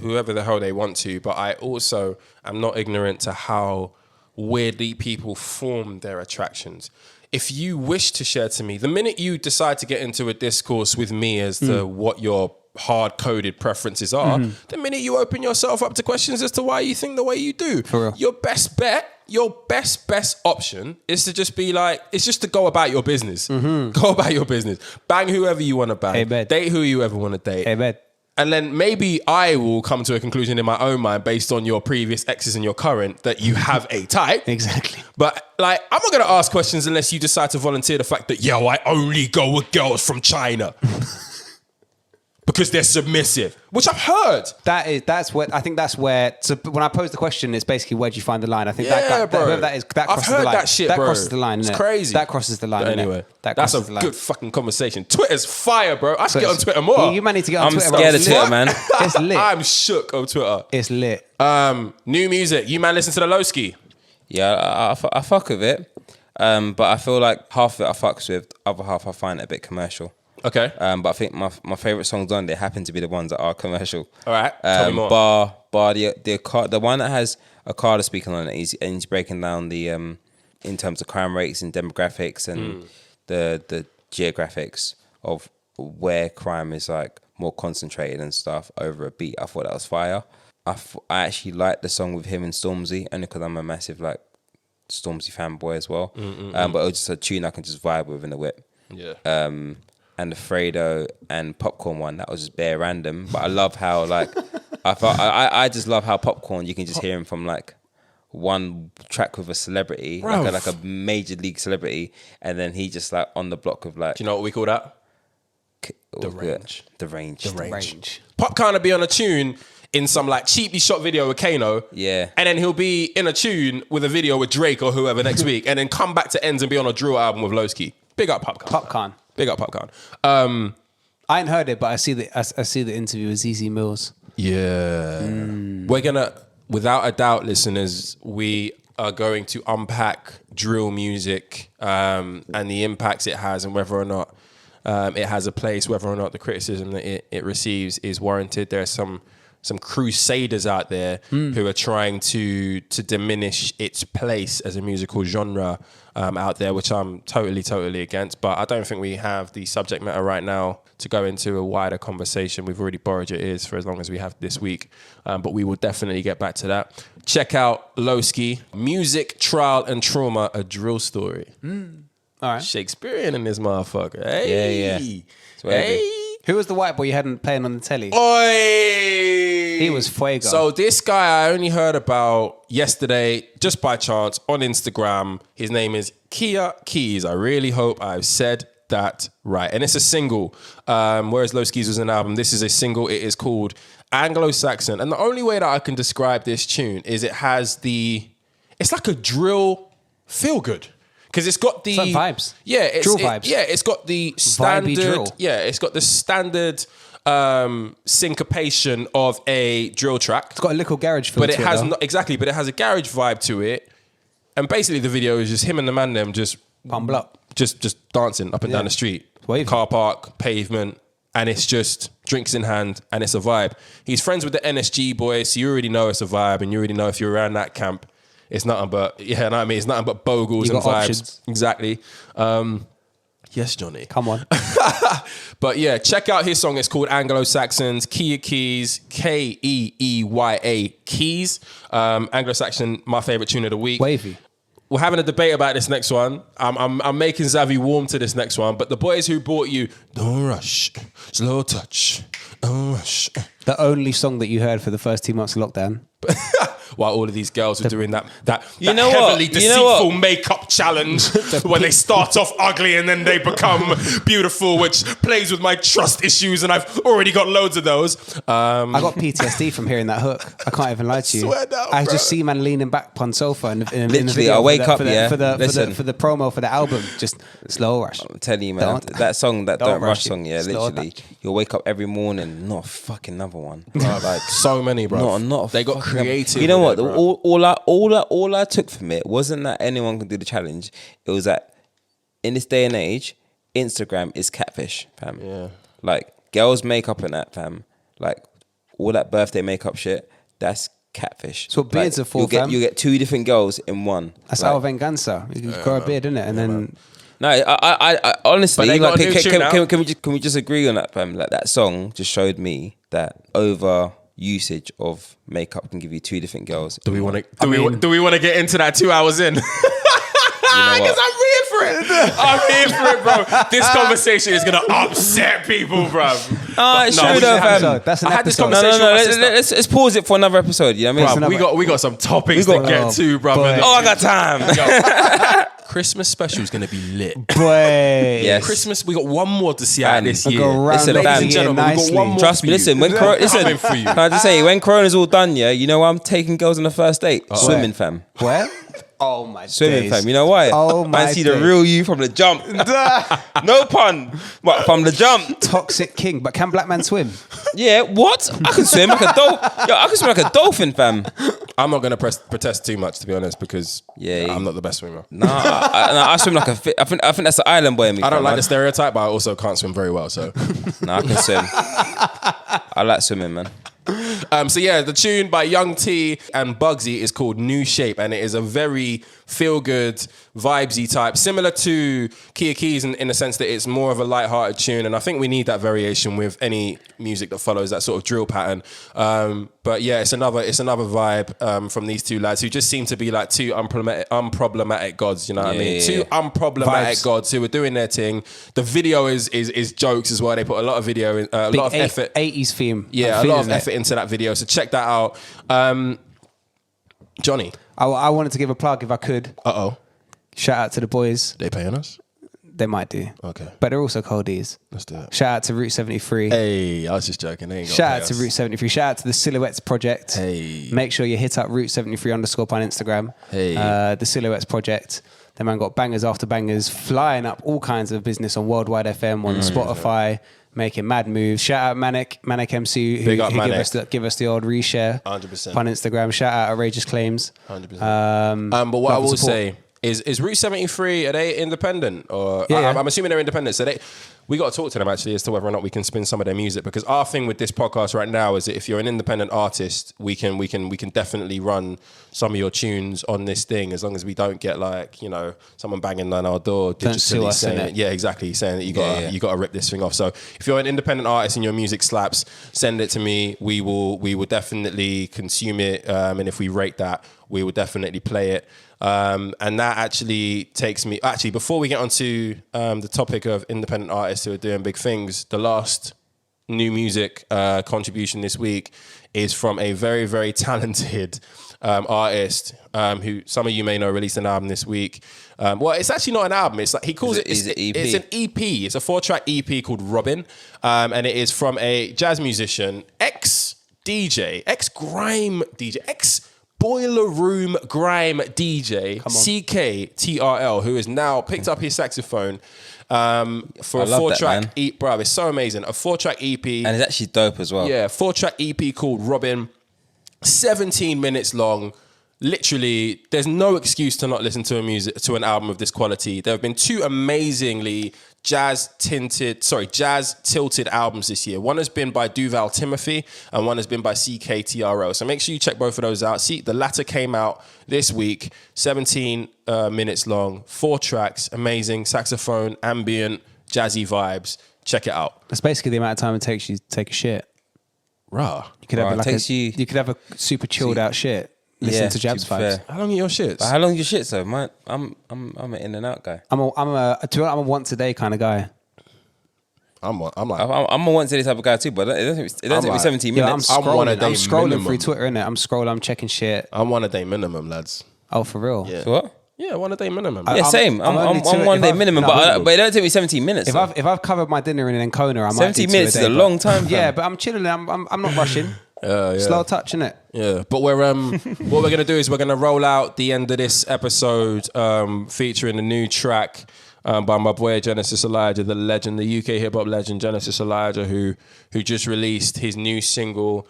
whoever the hell they want to. But I also am not ignorant to how weirdly people form their attractions. If you wish to share to me, the minute you decide to get into a discourse with me as to what your hard-coded preferences are, the minute you open yourself up to questions as to why you think the way you do, For real. your best bet, your best option is to just be like, it's just to go about your business. Go about your business. Bang whoever you want to bang. Hey, bed. Date who you ever want to date. Hey, bed. And then maybe I will come to a conclusion in my own mind based on your previous exes and your current that you have a type. Exactly. But like, I'm not going to ask questions unless you decide to volunteer the fact that, yo, I only go with girls from China. Because they're submissive, which I've heard. That's where. So when I pose the question, it's basically where do you find the line? I think Yeah, bro. whoever that I've crosses heard the line. that shit, that bro. crosses the line. It's innit? crazy. That crosses the line. But innit? anyway, that that's crosses a the line. good fucking conversation. Twitter's fire, bro. I should get on it's- Twitter more. You man need to get on I'm Twitter. scared bro. of Twitter, man. It's lit. I'm shook of Twitter. It's lit. New music. You man listen to the Lowski. Yeah, I fuck with it. But I feel like half of it I fucks with, other half I find it a bit commercial. Okay. But I think my favorite songs on there happen to be the ones that are commercial. All right. Tell me more. Bar the one that has a Carter speaking on it. He's breaking down the in terms of crime rates and demographics and the geographics of where crime is like more concentrated and stuff over a beat. I thought that was fire. I actually like the song with him and Stormzy only because I'm a massive like Stormzy fanboy as well. But it was just a tune I can just vibe with in the whip. Yeah. And the Fredo and Popcorn one, that was just bare random. But I love how like I just love how Popcorn you can just hear him from like one track with a celebrity, like a major league celebrity, and then he just like on the block with like Do you know what we call that? the range. The range. Range. Pop kind of be on a tune in some like cheaply shot video with Kano. Yeah. And then he'll be in a tune with a video with Drake or whoever next week, and then come back to Ends and be on a drill album with Lowski. Big up Popcorn. Popcorn. Big up Popcorn. I ain't heard it, but I see the interview with ZZ Mills. Yeah. We're gonna, without a doubt, listeners, we are going to unpack drill music and the impacts it has and whether or not it has a place, whether or not the criticism that it receives is warranted. There are some crusaders out there who are trying to diminish its place as a musical genre out there, which I'm totally against. But I don't think we have the subject matter right now to go into a wider conversation. We've already borrowed your ears for as long as we have this week. But we will definitely get back to that. Check out Lowski, Music, Trial and Trauma, a Drill Story. All right. Shakespearean in this motherfucker. Hey. Yeah. Hey. Who was the white boy you hadn't playing on the telly? Oi! He was fuego. So this guy I only heard about yesterday, just by chance, on Instagram. His name is Keeya Keys. I really hope I've said that right. And it's a single. Whereas Lowski's was an album, this is a single. It is called Anglo-Saxon. And the only way that I can describe this tune is it's like a drill feel-good. Because it's got the Some vibes. Yeah, Drill vibes. It's got the standard drill. Yeah, it's got the standard syncopation of a drill track. It's got a little garage feel But to it has though. not exactly, but it has a garage vibe to it. And basically the video is just him and the man them just Pumble up. just dancing up and down the street. Waving. Car park, pavement, and it's just drinks in hand and it's a vibe. He's friends with the NSG boys, so you already know it's a vibe and you already know if you're around that camp, It's nothing but it's nothing but bogles You and got vibes. options. Exactly. Yes, Johnny. Come on. But yeah, check out his song. It's called Anglo-Saxons, Keeya Keys, Keeya Keys. Anglo-Saxon, my favorite tune of the week. Wavy. We're having a debate about this next one. I'm making Zavi warm to this next one. But the boys who brought you, don't rush, slow touch, don't rush. The only song that you heard for the first 2 months of lockdown. While all of these girls are doing that You know heavily what? You know deceitful what? makeup challenge when they start off ugly and then they become beautiful, which plays with my trust issues, and I've already got loads of those. I got PTSD from hearing that hook. I can't even lie to you. Swear down, I bro. just see man leaning back on sofa in the Literally, video I wake for the, up, for the, yeah. for the, Listen. for the promo for the album. Just slow rush. I'm telling you, man, Don't- that song, that don't Don't Rush rush it. song, yeah, Slow literally, touch. you'll wake up every morning, not a fucking another one. Like, So many, bro. not a They got fucking another- creative. You know with what? it, bro. All I took from it wasn't that anyone can do the challenge. It was that in this day and age, Instagram is catfish, fam. Yeah. Like girls' makeup and that, fam. Like all that birthday makeup shit, that's catfish. That's what beards are for, fam. You get two different girls in one. That's Like, our venganza. You grow a beard, innit? And then No, I honestly, But they got like, a new tune out. can we just agree on that, fam? Like that song just showed me that over usage of makeup can give you two different girls. Do we want to? Do we want to get into that 2 hours in? Because I'm here for it. I'm here for it, bro. This conversation is gonna upset people, bro. Oh, it should that's have, an fam. episode. That's an I had this episode. conversation No. with my sister. Let's pause it for another episode. You know what I mean? Bruv, we got some topics we to got- get to, bro. boy. Oh, I got time. Christmas special is gonna be lit. boy. Yes. Christmas, we got one more to see out And this I'll year. go round Listen, ladies fam. and Ladies and gentlemen, we got nicely. one more. Trust me. for you. Listen, when Coming listen, for you. can I just say when Corona's all done, yeah, you know I'm taking girls on the first date, swimming, fam. Where? Oh my Swimming, days. fam. You know why? Oh my Man, see the days. real you from the jump. No pun. What, from the jump? Toxic king. But can black man swim? Yeah, what? I can swim like a dolphin. Yo, I can swim like a dolphin, fam. I'm not gonna protest too much, to be honest, because Yeah. I'm not the best swimmer. Nah, I swim like a fit. I think that's the island boy in me. I don't fam. like the stereotype, but I also can't swim very well. So, Nah, I can swim. I like swimming, man. so yeah, the tune by Young T and Bugsy is called New Shape, and it is a very feel-good, vibesy type, similar to Keeya Keys in the sense that it's more of a light-hearted tune, and I think we need that variation with any music that follows that sort of drill pattern. But yeah, it's another vibe from these two lads who just seem to be like two unproblematic gods. You know what I mean? Yeah. Two unproblematic Vibes. gods who are doing their thing. The video is jokes as well. They put a lot of video in, a lot of effort. 80s theme. Yeah, I'm a lot of feeling it. effort into that video. So check that out. Johnny. I wanted to give a plug if I could. Uh-oh. Shout out to the boys. They paying us? They might do. Okay. But they're also coldies. Let's do it. Shout out to Route 73. Hey, I was just joking. They ain't got Shout out to Route 73. Shout out to the Silhouettes Project. Hey. Make sure you hit up Route 73 _ on Instagram. Hey. The Silhouettes Project. The man got bangers after bangers, flying up all kinds of business on Worldwide FM, on Spotify, making mad moves. Shout out Manic MC, who Big up give Manic. give us the odd reshare 100%. on Instagram. Shout out Outrageous Claims. 100%. But what I love the will support. say is Route 73, are they independent? Or Yeah, yeah. I'm assuming they're independent. So we got to talk to them actually as to whether or not we can spin some of their music, because our thing with this podcast right now is that if you're an independent artist, we can definitely run some of your tunes on this thing, as long as we don't get like, you know, someone banging on our door Don't sue digitally us, saying, innit? yeah, exactly, saying that you got to rip this thing off. So if you're an independent artist and your music slaps, send it to me. We will definitely consume it, and if we rate that, we will definitely play it. And that actually takes me... Actually, before we get onto the topic of independent artists who are doing big things, the last new music contribution this week is from a very, very talented artist who some of you may know released an album this week. Well, it's actually not an album. It's like he calls it... Is it EP? It's an EP. It's a 4-track EP called Robin. And it is from a jazz musician, ex-DJ, ex-grime DJ, ex-boiler room grime DJ, CKTRL, who has now picked up his saxophone for I a love that, 4-track man. EP. Bro, it's so amazing. A 4-track EP. And it's actually dope as well. Yeah, 4-track EP called Robin. 17 minutes long. Literally, there's no excuse to not listen to an album of this quality. There have been two amazingly jazz tilted albums this year. One has been by Duval Timothy and one has been by CKTRO. So make sure you check both of those out. See, the latter came out this week, 17 minutes long, 4 tracks, amazing, saxophone, ambient, jazzy vibes. Check it out. That's basically the amount of time it takes you to take a shit. Rah. You could have a super chilled out shit. Listen to Jab's vibes. How long are your shits? But how long your shit, so? I'm an in and out guy. I'm a once a day kind of guy. I'm like I'm a once a day type of guy too, but it doesn't take me 17 minutes. I'm one a day scrolling minimum. through Twitter, innit? I'm scrolling, I'm checking shit. I'm 1 a day minimum, lads. Oh, for real? Yeah. So what? Yeah, 1 a day minimum. Yeah, same. I'm only one day minimum, but it don't take me 17 minutes. If I've covered my dinner in Ancona, I might 17 do 2 minutes a is day, a long time. Yeah, but I'm chilling. I'm not rushing. Yeah. Slow touch, innit? Yeah, but we're what we're gonna do is we're gonna roll out the end of this episode featuring a new track by my boy Genesis Elijah, the legend, the UK hip hop legend Genesis Elijah, who just released his new single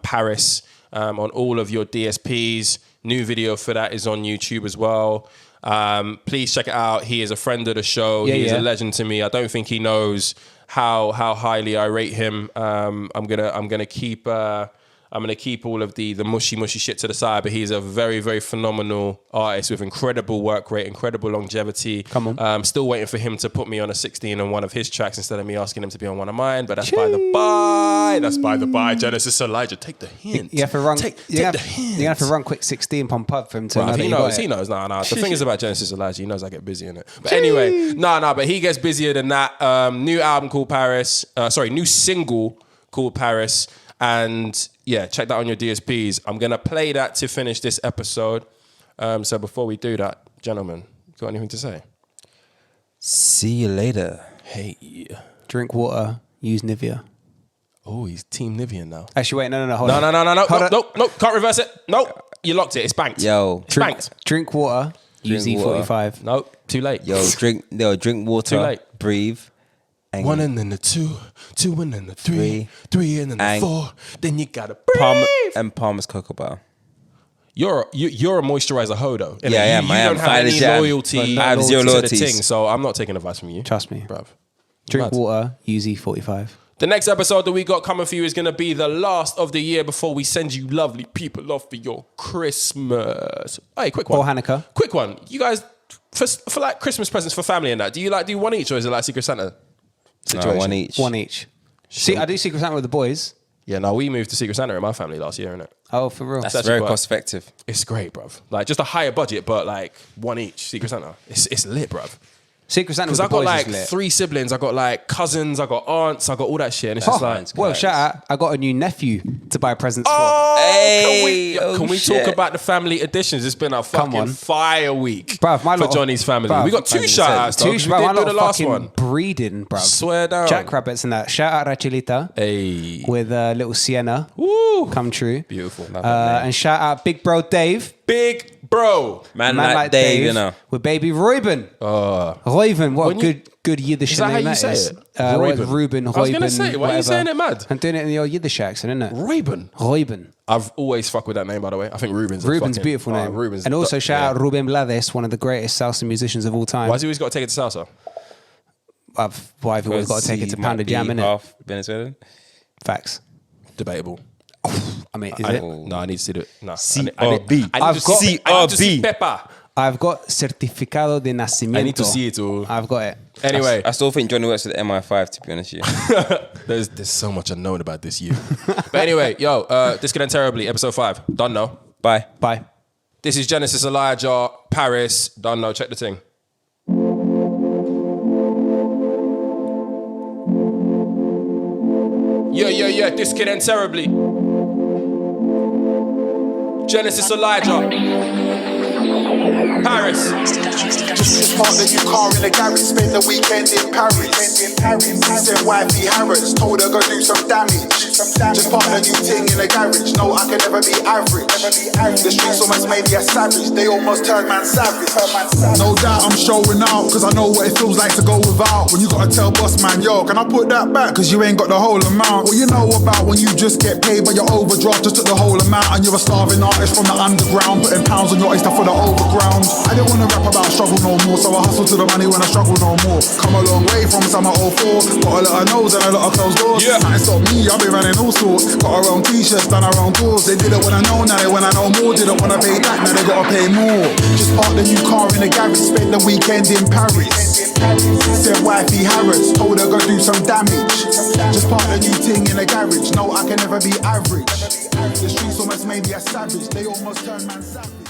Paris on all of your DSPs. New video for that is on YouTube as well. Please check it out. He is a friend of the show. He is a legend to me. I don't think he knows how highly I rate him. I'm gonna keep all of the mushy shit to the side, but he's a very, very phenomenal artist with incredible work rate, incredible longevity. Come on. Still waiting for him to put me on a 16 on one of his tracks instead of me asking him to be on one of mine, but that's by the by. That's by the by. Genesis Elijah, take the hint. You have to run. Take You the hint. have to run quick 16 pump up for him to know that He you knows. got it. He knows. Nah. The thing is about Genesis Elijah, he knows I get busy in it. But anyway, but he gets busier than that. New album called Paris. New single called Paris. And yeah, check that on your DSPs. I'm going to play that to finish this episode. So before we do that, gentlemen, got anything to say? See you later. Hey. Drink water, use Nivea. Oh, he's Team Nivea now. Actually, wait, no. Hold on. No, can't reverse it. Nope, you locked it. It's banked. Yo. It's banked. Drink water, use E45. Nope, too late. Drink water. Too late. Breathe. 1 and then the 2, 2 and then the 3, 3 and then the 4. Then you gotta breathe. Palmer's cocoa butter. You're a moisturizer hodo. Yeah, I am. You don't have any loyalty. I have zero to the loyalties. thing, so I'm not taking advice from you. Trust me. Bruv. Drink Mad. water, use E45. The next episode that we got coming for you is going to be the last of the year before we send you lovely people off for your Christmas. Hey, quick one. Or Hanukkah. Quick one. You guys, for like Christmas presents for family and that, do you like do one each or is it like Secret Santa situation? No, one each. One each. See, I do Secret Santa with the boys. Yeah, no, we moved to Secret Santa in my family last year, innit? Oh, for real? That's very quite- cost effective. It's great, bruv. Like, just a higher budget, but like one each Secret Santa. It's lit, bruv. Secret Santa with Because the I got boys like is lit. 3 siblings, I got like cousins, I got aunts, I got all that shit. And it's just like, Well, shout out. I got a new nephew to buy presents Hey, can we shit. talk about the family editions? It's been a fucking on. fire week Bruv, my for lot of- Johnny's family. bruv, We got 2 shout outs, for. though. 'cause we My didn't do lot the of last fucking one. breeding, bruv. Swear down. Jackrabbits and that. Shout out Rachelita Hey. with little Sienna. Woo. Come true. Beautiful. And shout out Big Bro Dave. Big bro. Man like Dave, you know. With baby Reuben. Reuben, what when good Yiddish Is that name how you that say is. it? Reuben, Reuben. I was going to say, why are you whatever. saying it mad? I'm doing it in the old Yiddish accent, isn't it? Reuben. Reuben. I've always fucked with that name, by the way. I think Ruben's Ruben's a beautiful name. Ruben's and also shout out Ruben Blades, one of the greatest salsa musicians of all time. Why's he always got to take it to salsa? I've always got to take it to Pound of Jam, innit? Half Venezuelan. Facts. Debatable. I mean, is it? No, I need to see it. No. CRB. I need to see Pepper. I've got Certificado de Nacimiento. I need to see it all. I've got it. Anyway, I still think Johnny works with the MI5, to be honest with you. there's so much unknown about this year. But anyway, this could end terribly. Episode 5. Done now. Bye. Bye. This is Genesis Elijah, Paris. Done now. Check the thing. Yeah. This could end terribly. Genesis Elijah. Paris. Just parked the new car in the garage, spend the weekend in Paris. Said wifey Harrods, told her go do some damage. Just parked the new ting in the garage, no I can never be average. The streets almost made me a savage, they almost turned man savage. No doubt I'm showing out, cause I know what it feels like to go without. When you gotta tell boss man, yo, can I put that back? Cause you ain't got the whole amount. What you know about when you just get paid but your overdraft just took the whole amount. And you're a starving artist from the underground, putting pounds on your Insta for the overground. ground. I didn't wanna rap about struggle no more, so I hustle to the money when I struggle no more. Come a long way from summer 04, got a lot of no's and a lot of closed doors. Yeah. Nothing stop me, I've been running all sorts. Got our own t-shirts, done our own tours. They did it when I know, now they when I know more. Didn't wanna pay back, now they gotta pay more. Just parked the new car in the garage, spent the weekend in Paris. Said wifey Harrods, told her go do some damage. Just parked the new ting in the garage, no I can never be average. The streets almost made me a savage, they almost turned man savage.